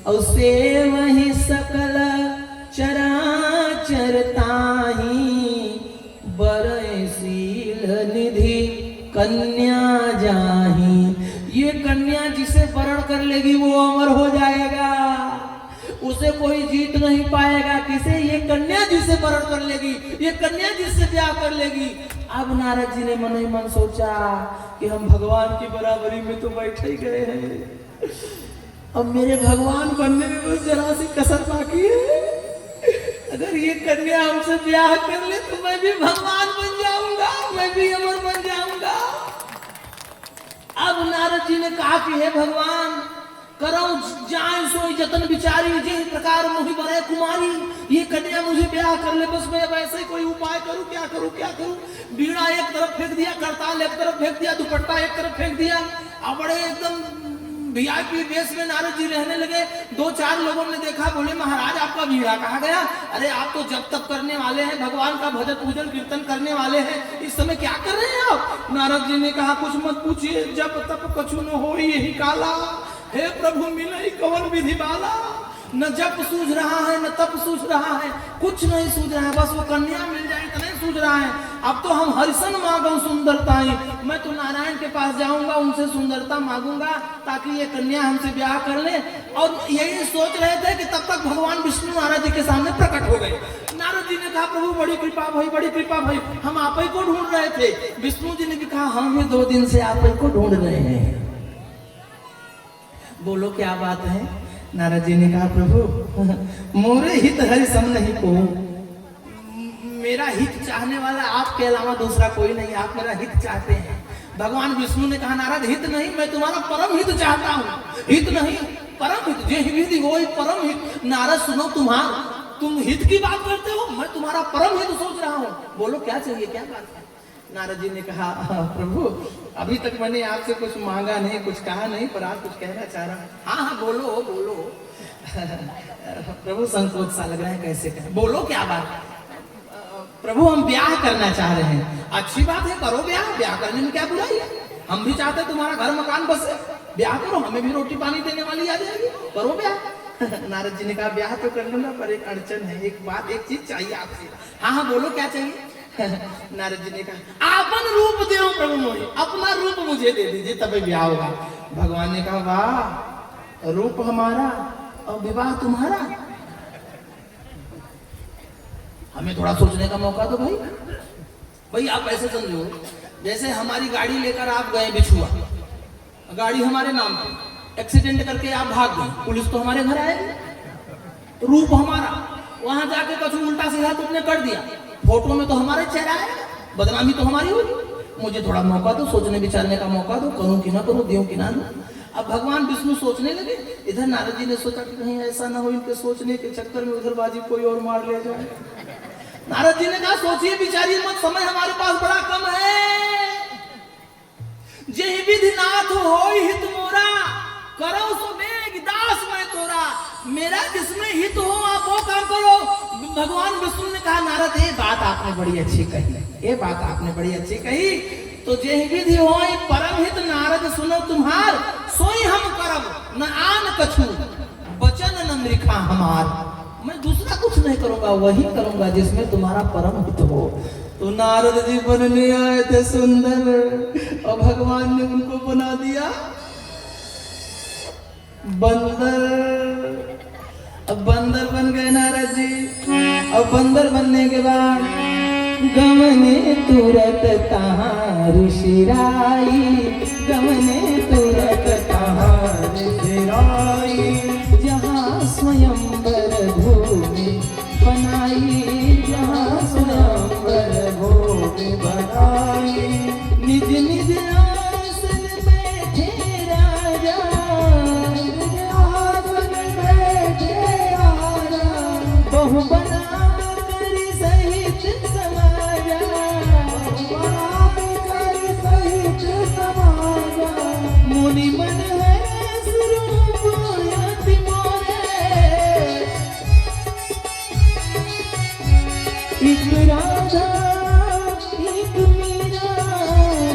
S2: और से वही सकल चराचर ताही, बरसील निधि कन्या जाही। ये कन्या जिसे वरण कर लेगी वो अमर हो जाएगा, उसे कोई जीत नहीं पाएगा। किसे? ये कन्या जिसे वरण कर लेगी, ये कन्या जिससे ब्याह कर लेगी। अब नारद जी ने मन ही मन सोचा कि हम भगवान की बराबरी में तो बैठे ही गए हैं, अब मेरे भगवान बनने में बस जरा सी कसर बाकी है। अगर ये कन्या हमसे ब्याह कर ले तो मैं भी भगवान बन जाऊंगा, मैं भी अमर बन जाऊंगा। अब नारद जी ने कहा कि हे भगवान, करो जाए सोई जतन बिचारी, जिस प्रकार मुझे बड़े कुमारी, ये कन्या मुझे ब्याह कर ले, बस मैं वैसे कोई उपाय करूं, क्या करूं क्या करूं। बीड़ा एक तरफ फेंक दिया, करताल एक तरफ फेंक दिया, दुपट्टा एक तरफ फेंक दिया, और बड़े एकदम वीआईपी वेश में नारद जी रहने लगे। दो चार लोगों ने देखा, बोले महाराज आपका बीड़ा कहाँ गया? अरे आप तो जप तप करने वाले हैं, भगवान का भजन पूजन कीर्तन करने वाले हैं, इस समय क्या कर रहे हैं आप? नारद जी ने कहा कुछ मत पूछिए, जप तप कछु न हो यही काला, हे प्रभु मिलई कवन विधि बाला। न जप सूझ रहा है न तप सूझ रहा है, कुछ नहीं सूझ रहा है, बस वो कन्या मिल जाए इतने
S1: सूझ रहा है, अब तो हम हरिसन मांगो सुंदरताई। मैं तो नारायण के पास जाऊंगा, उनसे सुंदरता मांगूंगा ताकि ये कन्या हमसे ब्याह कर ले। और यही सोच रहे थे कि तब तक भगवान विष्णु नारद जी के सामने प्रकट हो गए। नारद जी ने कहा प्रभु बड़ी कृपा भाई, बड़ी कृपा भाई, हम आप ही को ढूंढ रहे थे। विष्णु जी ने भी कहा हम भी 2 दिन से आप ही को ढूंढ रहे हैं। बोलो क्या बात है। नारद जी ने कहा प्रभु मोरे हित हरि सम नहीं को, मेरा हित चाहने वाला आपके अलावा दूसरा कोई नहीं, आप मेरा हित चाहते हैं। भगवान विष्णु ने कहा नारद हित नहीं, मैं तुम्हारा परम हित चाहता हूँ। हित नहीं परम हित, जे विधि होई परम हित। नारद सुनो, तुम हित की बात करते हो, मैं तुम्हारा परम हित सोच रहा हूँ। बोलो क्या चाहिए, क्या बात है। नारद जी ने कहा प्रभु अभी तक मैंने आपसे कुछ मांगा नहीं, कुछ कहा नहीं, पर आज कुछ कहना चाह रहा हूँ। हाँ हाँ बोलो बोलो। प्रभु संकोच सा लग रहा है, कैसे कहें, बोलो क्या बात है। प्रभु हम ब्याह करना चाह रहे हैं। अच्छी बात है, करो ब्याह, ब्याह करने में क्या बुराई है। हम भी चाहते तुम्हारा घर मकान बसे, ब्याह करो, हमें भी रोटी पानी देने वाली आ जाएगी, करो ब्याह। नारद जी ने कहा ब्याह तो कर लूंगा, पर एक अड़चन है, एक बात, एक चीज चाहिए आपसे। हाँ हाँ बोलो क्या चाहिए। नारद जी ने कहा आपन रूप दो प्रभु मोहे, अपना रूप मुझे दे दीजिए तभी ब्याह होगा। भगवान ने कहा वाह, रूप हमारा और विवाह तुम्हारा। हमें थोड़ा सोचने का मौका दो भाई। भाई आप ऐसे समझो जैसे हमारी गाड़ी लेकर आप गए बिछुआ, गाड़ी हमारे नाम पे, एक्सीडेंट करके आप भाग गए, पुलिस तो हमारे घर आएगी। रूप हमारा, वहां जाके कुछ उल्टा सीधा तुमने कर दिया, फोटो में तो हमारे चेहरा है, बदनामी तो हमारी होगी। मुझे थोड़ा मौका दो, सोचने विचारने का मौका दो, करूं कि ना करूं, दूं कि ना दूं। अब भगवान विष्णु सोचने लगे। इधर नारद जी ने सोचा कि कहीं ऐसा ना हो इनके सोचने के चक्कर में उधर बाजी कोई और मार ले जाए। नारद जी ने कहा सोचिए विचारिए मत, समय हमारे पास बड़ा कम है। जे विधि नाथ होई हित मोरा, करो सो बेग दास मैं तोरा। मेरा जिसमें हित हो आप वो काम करो। भगवान विष्णु ने कहा नारद ये बात आपने बड़ी अच्छी कही, ये बात आपने बड़ी अच्छी कही। तो जे विधि होई परम हित नारद सुनो तुम्हार, सोई हम करब न आन कछु, वचन न मृखा हमार। मैं दूसरा कुछ नहीं करूंगा, वही करूंगा जिसमें तुम्हारा परम हित हो। तो नारद जी बनने आए थे सुंदर, और भगवान ने उनको बना दिया बंदर। अब बंदर बन गए नारद जी। अब बंदर बनने के बाद गमने तुरत तहाँ ऋषिराई, गमने तुरत तहाँ ऋषिराई। जहाँ स्वयंवर भूमि बनाई, जहाँ स्वयंवर भूमि बनाई। निज निज आसन बैठे राजा, निज आसन बैठे राजा। बहु बना कर सहित समाजा, बना कर सहित समाजा। मुनि मन है स्वरूप अति मोरे, एक राधा एक मीरा,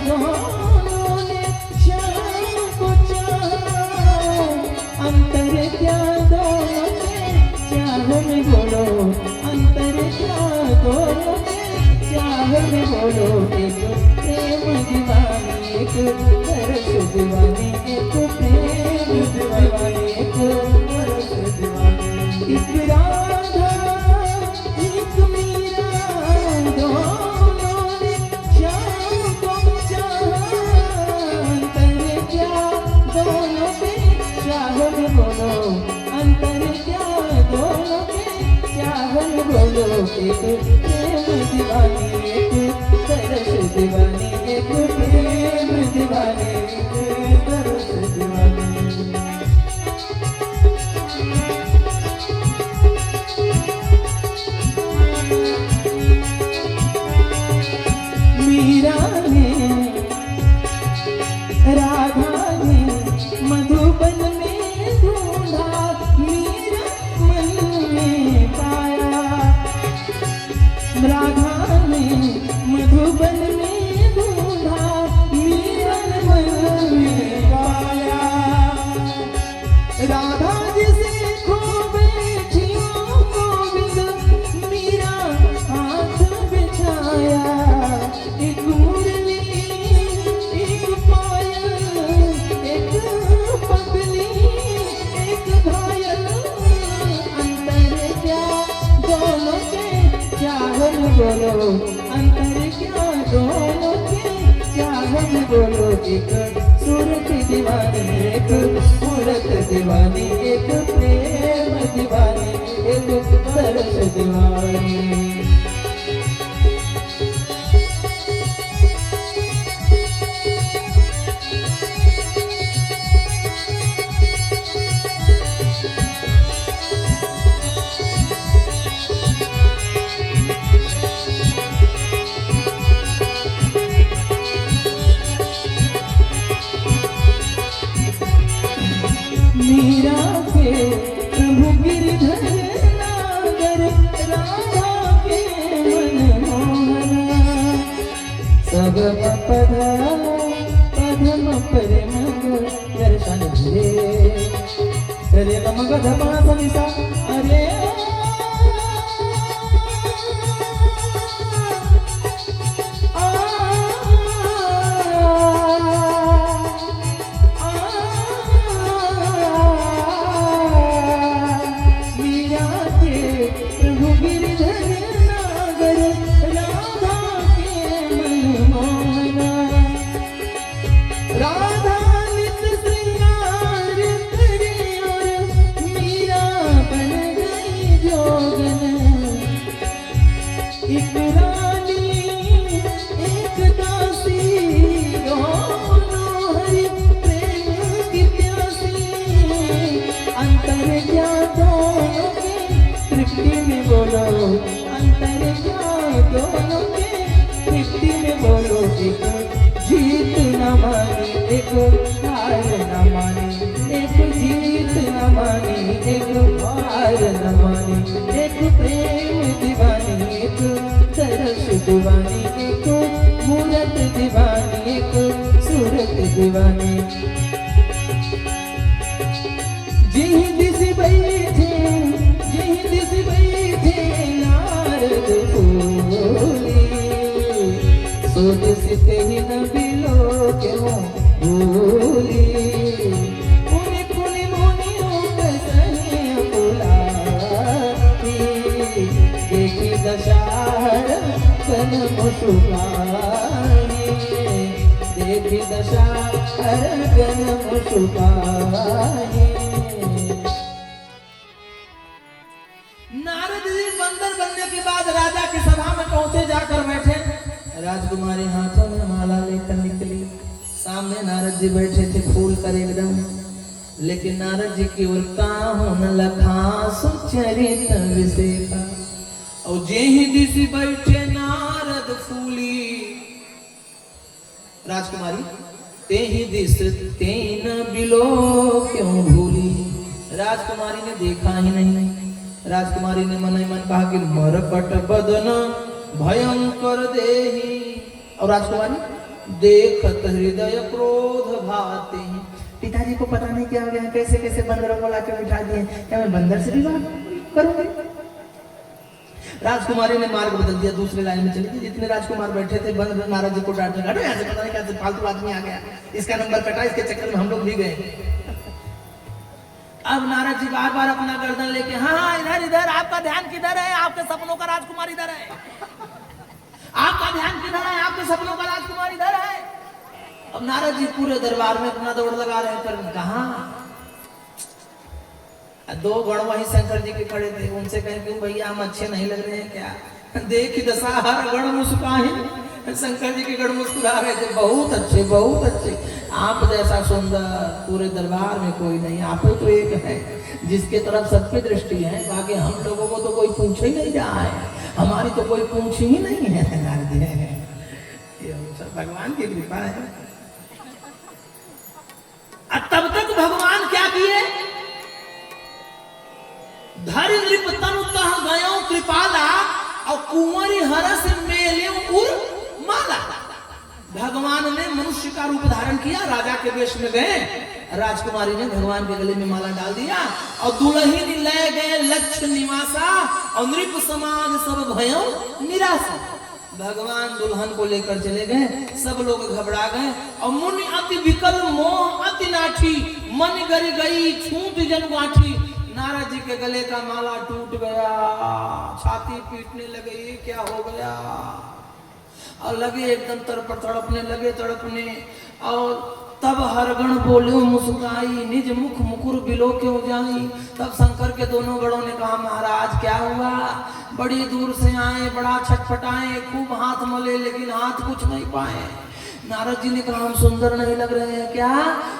S1: दोनों ने श्याम को चाहा। अंतर क्या दोनों में चाह में बोलो, अंतर क्या दोनों में चाह में बोलो। एक प्रेम दीवानी, एक तरस दीवानी, एक प्रेम दीवानी, एक तरस दीवानी। एक राधा एक मीरा, दोनों ने श्याम को चाहा। अंतर क्या दोनों में चाह में बोलो, अंतर क्या दोनों में चाह में बोलो। एक प्रेम दीवानी, एक तरस दीवानी, एक प्रेम दीवानी, एक तरस दीवानी। मीरा ने राधा ने मधुबन में ढूंढा, मीरा मन में पाया। राधा ने मधुबन में ढूंढा, मीरा मन में पाया। राधा जिसे खो बैठी गोविंद, मीरा हाथ बिछाया।
S2: एक मूरत दीवानी, एक प्रेम दीवानी, एक तरस दीवानी। मीरा के प्रभु गिरधर नागर, राधा के मनमोहना, सब पधम परम दर्शन भरे। रे मग धमा सनिसा अरे एक रानी एक दासी, दोनों हरि प्रेम की प्यासी। अंतर क्या दोनों के तृप्ति में बोलो, अंतर क्या दोनों के तृप्ति में बोलो। एक जीत न मानी, एक हार न मानी, एक जीत न मानी, एक हार न मानी, एक प्रेम दीवानी, एक तरस दीवानी, एक मूरत दीवानी, एक सूरत दीवानी। जहीं दिस बैठे, जहीं दिस बैठे नारद फूली, सो दिस ते ही न बिलो क्यों भूली। पुनि पुनि मुनियों के सही बुलाती, देखी दशहर कन मुसुकाई, देखी दशहर कन मुसुकाई। नारद जी बंदर बनने के बाद राजा की सभा में पहुंचे, जाकर बैठे। राजकुमारी हाथों में माला लेकर निकली, सामने नारद जी बैठे थे फूल कर एकदम। लेकिन नारद जी की ओर काहू न लखा सुचरित विषेका, और जेहि दिसी बैठे नारद फूली। राजकुमारी तेहि दिस तेहि न बिलो क्यों भूली। राजकुमारी ने देखा ही नहीं। राजकुमारी ने मन ही मन कहा कि मरकट बदन भयंकर देही। और राजकुमारी देखत हृदय क्रोध भाते। पिताजी को पता नहीं क्या हो गया, कैसे कैसे बंदरों को लाके बिठा दिए, क्या मैं बंदर से विवाह करूंगी। राजकुमारी ने मार्ग बदल दिया, दूसरे लाइन में चली गई। जितने राजकुमार बैठे थे बंदर नारद जी को डांटने लगे, यहाँ से पता नहीं कैसे फालतू आदमी आ गया, इसका नंबर कटा, इसके चक्कर में हम लोग भी गए। अब नारद जी बार बार अपना गर्दन लेके, हाँ इधर इधर, आपका ध्यान किधर है, आपके सपनों का राजकुमार इधर है, आपका ध्यान किधर है, आपके सपनों का राजकुमार इधर है। अब नारद जी पूरे दरबार में अपना दौड़ लगा रहे, पर कहा दो गण वही शंकर जी के खड़े थे, उनसे कहें क्यों भैया हम अच्छे नहीं लग रहे हैं क्या। देखी दशहर गण मुस्काही, शंकर जी के गण मुस्कुरा रहे थे, बहुत अच्छे बहुत अच्छे, आप जैसा सुंदर पूरे दरबार में कोई नहीं, आप तो एक है जिसके तरफ सबकी दृष्टि है, बाकी हम लोगों को तो कोई पूछ ही नहीं रहा है, हमारी तो कोई पूछ ही नहीं है। नारद जी ये सब भगवान की कृपा है। तब तक भगवान क्या किए, धरि नृप तनु तह गयो कृपाला, और कुंवरी हरस मेले उर माला। भगवान ने मनुष्य का रूप धारण किया, राजा के वेश में गए, राजकुमारी ने भगवान के गले में माला डाल दिया, और दुल्हन ले गए लक्ष्य निवासा, और नृप समाज सब भयो निराशा। भगवान दुल्हन को लेकर चले गए, सब लोग घबरा गए, और मुनि अति विकल मोह अति नाठी, मन गर गई छूट जन गाठी। नारद जी के गले का माला टूट गया, छाती पीटने लगे, ये क्या हो गया, और लगे एकदम तड़पने लगे, तड़पने। और तब हरगण बोले मुस्काई, निज मुख मुकुर बिलो क्यों जाई। तब शंकर के दोनों गणों ने कहा महाराज क्या हुआ, बड़ी दूर से आए, बड़ा छटपटाए, खूब हाथ मले लेकिन हाथ कुछ नहीं पाए। नारद जी ने कहा हम सुंदर नहीं लग रहे हैं क्या?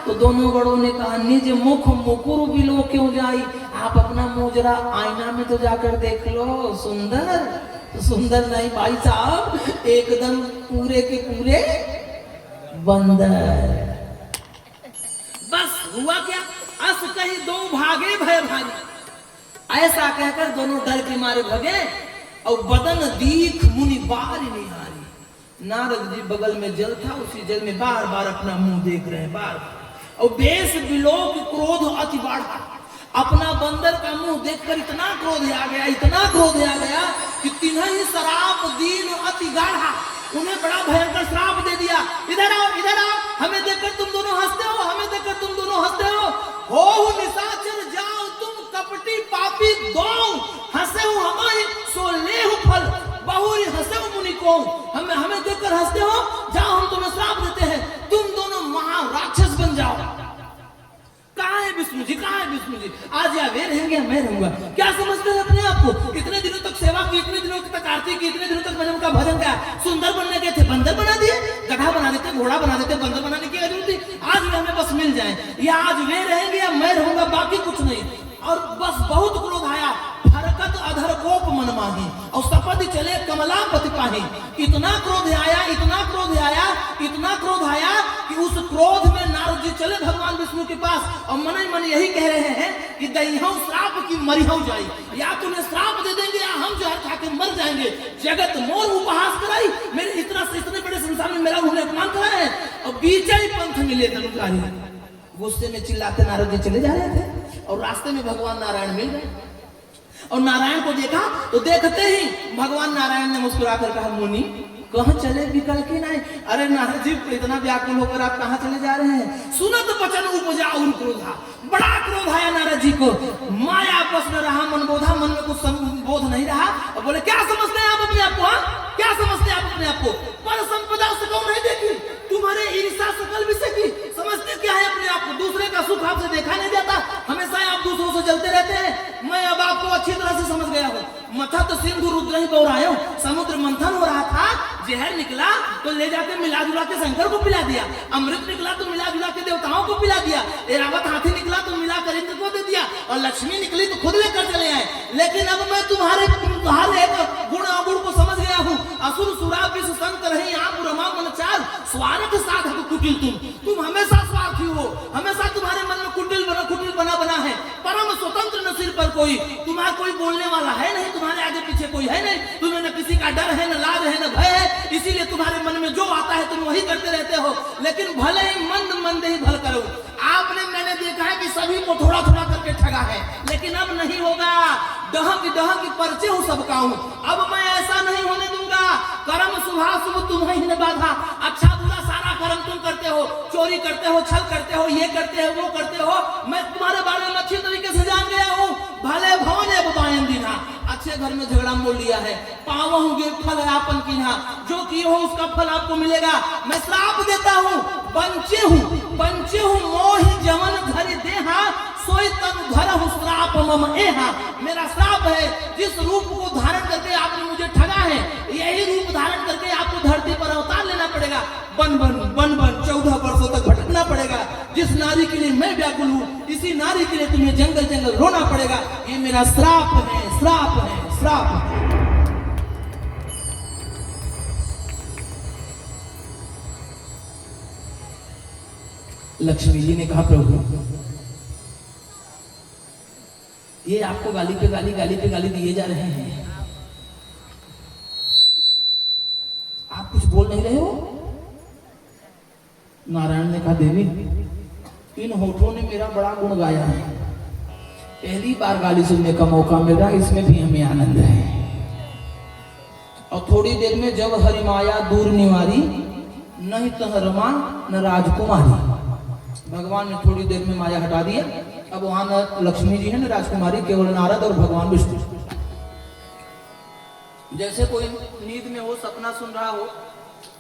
S2: तो दोनों गणों ने कहा निज मुख मुकुर बिलो क्यों जाई, आप अपना मुंह जरा आईना में तो जाकर देख लो, सुंदर तो सुंदर नहीं भाई साहब, एकदम पूरे के पूरे बंदर। बस हुआ क्या, अस कहीं दो भागे भय भारी। ऐसा कहकर दोनों डर के मारे भगे और बदन दीख मुनि बार निहारी। नारद जी बगल में जल था, उसी जल में बार बार अपना मुंह देख रहे हैं, बार बार। और बेस बिलोक क्रोध अति बढ़ा, अपना बंदर का मुंह देखकर इतना क्रोध आ गया, इतना क्रोध आ गया कि तिन्हीं शराप दीन अति गाढ़ा, उन्हें बड़ा भयंकर श्राप दे दिया। इधर आओ, इधर आओ, हमें देखकर तुम दोनों हंसते हो, हमें देखकर तुम दोनों हंसते हो निशाचर जाओ तुम कपटी पापी दो, हंसे हो हमारे सो ले हो फल, बहुरी हंसे हो मुनि को, हमें देखकर हंसते हो, जाओ हम तुम्हें श्राप देते हैं, तुम दोनों महाराक्षस बन जाओ। कहाँ है विष्णु जी, कहाँ है विष्णु जी, आज या वे रहेंगे मैं रहूंगा। क्या समझते हैं अपने आप को, इतने दिनों तक सेवा की, इतने दिनों तक आरती की, इतने दिनों तक मैंने उनका भजन किया, सुंदर बनने गए थे बंदर बना दिए, गधा बना देते, घोड़ा बना देते, बंदर बनाने की जरूरत थी। आज वे हमें बस मिल जाए, या आज वे रहेंगे या मैं रहूंगा, बाकी कुछ नहीं। और बस बहुत क्रोध आया, हरकत अधर कोप मन माही, और सपद चले कमलापति पाही। इतना क्रोध आया, इतना क्रोध आया, इतना क्रोध आया कि उस क्रोध में नारद जी चले भगवान विष्णु के पास और मन ही मन यही कह रहे हैं कि दईहौ श्राप की मरिहौ जाई, या तुम्हें श्राप दे देंगे या हम जहर खा के मर जाएंगे। जगत मोर उपहास कराई, मेरे इतने बड़े संसार में मेरा उन्होंने अपमान करा है, और बीच ही पंथ मिले धनुकारी। गुस्से में चिल्लाते नारद जी चले जा रहे थे और रास्ते में भगवान नारायण मिल गए, और नारायण को देखा तो देखते ही भगवान नारायण ने मुस्कुराकर कहा मुनि कहाँ चले विकल की नहीं। अरे नारद जी इतना व्याकुल होकर आप कहाँ चले जा रहे हैं? सुनत वचन उपजा और क्रोधा, बड़ा क्रोध आया नारद जी को, माया आपस में रहा, मन बोधा, मन में कुछ बोध नहीं रहा, और बोले क्या समझते हैं आप अपने आप को, क्या समझते हैं आप अपने आप को? पर संपदा से कौन नहीं देखी, तुम्हारे ईर्षा सकल विषय की, समझते क्या है अपने आप को? दूसरे का सुख आपसे देखा नहीं जाता, हमेशा आप दूसरों से जलते रहते हैं। मैं अब आपको अच्छी तरह से समझ गया हूँ। मथा तो सिंधु रुद्र ही गौरायो, समुद्र मंथन हो रहा था, जहर निकला तो ले जाके मिला जुला के शंकर को पिला दिया, अमृत निकला तो मिला जुला के देवताओं को पिला दिया, एरावत हाथी निकला तो मिला कर इंद्र को दे दिया, और लक्ष्मी निकली तो खुद लेकर चले आए। लेकिन अब मैं तुम्हारे एक गुण अवगुण को समझ गया हूँ। असुर सुरा विष संत रही आप रमा मन चाल, स्वार्थ साधक कुटिल तुम हमेशा स्वार्थी हो, हमेशा तुम्हारे मन में कुटिल बना है। परम स्वतंत्र न सिर पर कोई, तुम्हारा कोई बोलने वाला है नहीं, तुम्हारे आगे पीछे कोई है नहीं, तुम्हें न किसी का डर है, न लाज है, न भय है, इसीलिए तुम्हारे मन में जो आता है तुम वही करते रहते हो। लेकिन भले ही मंद ही भल करो। मैंने देखा है कि सभी को थोड़ा थोड़ा करके ठगा है, लेकिन अब नहीं होगा। दह की परिचय हूँ सबका हूँ, अब मैं ऐसा नहीं होने दूंगा। कर्म शुभ तुम्हें ही बाधा, अच्छा बुरा सारा कर्म तुम करते हो, चोरी करते हो, छल करते हो, ये करते हो, वो करते हो, मैं तुम्हारे बारे में अच्छी तरीके से जान गया हूँ। भले भवन अब बायन दीना, अच्छे घर में झगड़ा मोल लिया है, पावोगे फल आपन कीन्हा, जो किए हो उसका फल आपको मिलेगा। मैं श्राप देता हूँ, बंचे हूँ मोहि जमन धरि देहा, सोई तन धरहु श्राप मम एहा। मेरा श्राप है, जिस रूप को धारण करके आपने मुझे ठगा है, यही रूप धारण करके आपको धरती पर अवतार लेना पड़ेगा। बन 14 वर्षों तक भटकना पड़ेगा। जिस नारी के लिए मैं व्याकुल हूँ, इसी नारी के लिए तुम्हें जंगल रोना पड़ेगा। ये मेरा श्राप है, श्राप है, श्राप है। लक्ष्मी जी ने कहा प्रभु ये आपको गाली पे गाली दिए जा रहे हैं, आप कुछ बोल नहीं रहे हो? नारायण ने कहा देवी इन होठों ने मेरा बड़ा गुण गाया है, पहली बार गाली सुनने का मौका मिल रहा है, इसमें भी हमें आनंद है। और थोड़ी देर में जब हरिमाया दूर निवारी, नहीं तह रमा न राजकुमारी। भगवान ने थोड़ी देर में माया हटा दिया, अब वहां न लक्ष्मी जी है न राजकुमारी, केवल नारद और भगवान विष्णु। जैसे कोई नींद में हो, सपना सुन रहा हो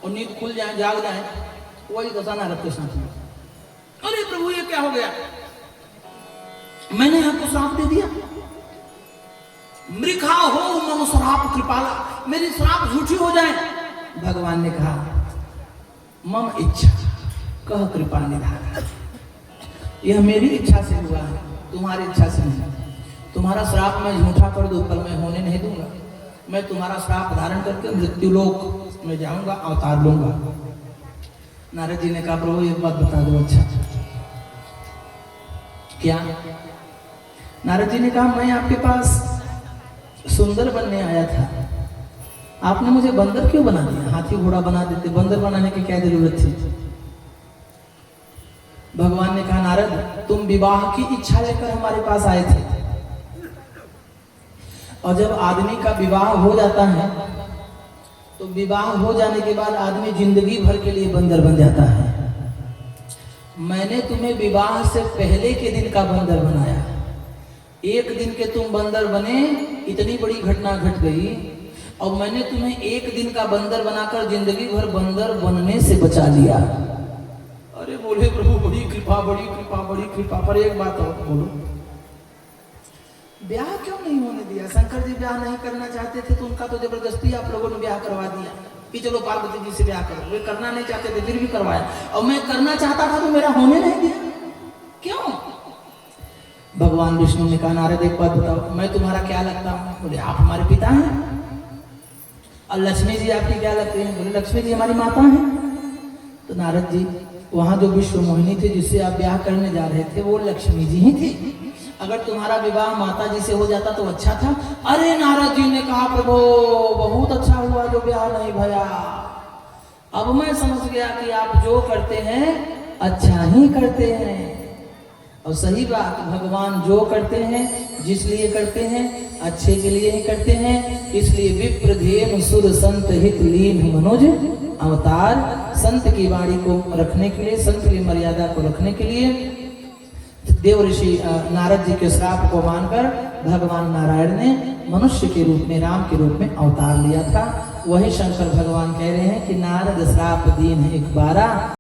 S2: और नींद खुल जाए, जाग जाए, वही दशा नारद के साथ में।
S3: क्या हो गया? मैंने आपको श्राप दे दिया। मृखा हो मनो श्राप कृपाला, मेरी श्राप झूठी हो जाए।
S2: भगवान ने कहा मम इच्छा कह कृपा निधान, यह मेरी इच्छा से हुआ है, तुम्हारी इच्छा से नहीं। तुम्हारा श्राप मैं झूठा कर दूं पर मैं होने नहीं दूंगा। मैं तुम्हारा श्राप धारण करके मृत्युलोक में जाऊंगा, अवतार लूंगा। नारद जी ने कहा प्रभु एक बात बता दो। अच्छा क्या? नारद जी ने कहा मैं आपके पास सुंदर बनने आया था, आपने मुझे बंदर क्यों बना दिया? हाथी घोड़ा बना देते, बंदर बनाने की क्या जरूरत थी? भगवान ने कहा नारद तुम विवाह की इच्छा लेकर हमारे पास आए थे, और जब आदमी का विवाह हो जाता है तो विवाह हो जाने के बाद आदमी जिंदगी भर के लिए बंदर बन जाता है। मैंने तुम्हें विवाह से पहले के दिन का बंदर बनाया, एक दिन के तुम बंदर बने, इतनी बड़ी घटना घट गई, और मैंने तुम्हें एक दिन का बंदर बनाकर जिंदगी भर बंदर बनने से बचा लिया। अरे बोले प्रभु बड़ी कृपा, बड़ी कृपा, बड़ी कृपा। पर एक बात और बोलो, ब्याह क्यों नहीं होने दिया? शंकर जी ब्याह नहीं करना चाहते थे तो उनका तो जबरदस्ती आप लोगों ने ब्याह करवा दिया कि चलो पार्वती जी से ब्याह करो। वे करना नहीं चाहते थे फिर भी करवाया, और मैं करना चाहता था तो मेरा होने नहीं दिया, क्यों? भगवान विष्णु ने कहा नारद एक बात बताओ, मैं तुम्हारा क्या लगता हूँ? बोले आप हमारे पिता हैं। और लक्ष्मी जी आपकी क्या लगती हैं? बोले लक्ष्मी जी हमारी माता हैं। तो नारद जी वहां जो विश्व मोहिनी थी जिससे आप ब्याह करने जा रहे थे वो लक्ष्मी जी ही थी। अगर तुम्हारा विवाह माता जी से हो जाता तो अच्छा था। अरे नारद जी ने कहा प्रभु बहुत अच्छा हुआ जो ब्याह नहीं भया, अब मैं समझ गया कि आप जो करते हैं अच्छा ही करते हैं। और सही बात, भगवान जो करते हैं जिस लिए करते हैं अच्छे के लिए ही करते हैं। इसलिए विप्र धेनु सुर संत हित लीन मनोज अवतार, संत की वाणी को रखने के लिए, संत की मर्यादा को रखने के लिए देव ऋषि नारद जी के श्राप को मानकर भगवान नारायण ने मनुष्य के रूप में, राम के रूप में अवतार लिया था। वही शंकर भगवान कह रहे हैं कि नारद श्राप दीन एक बारा,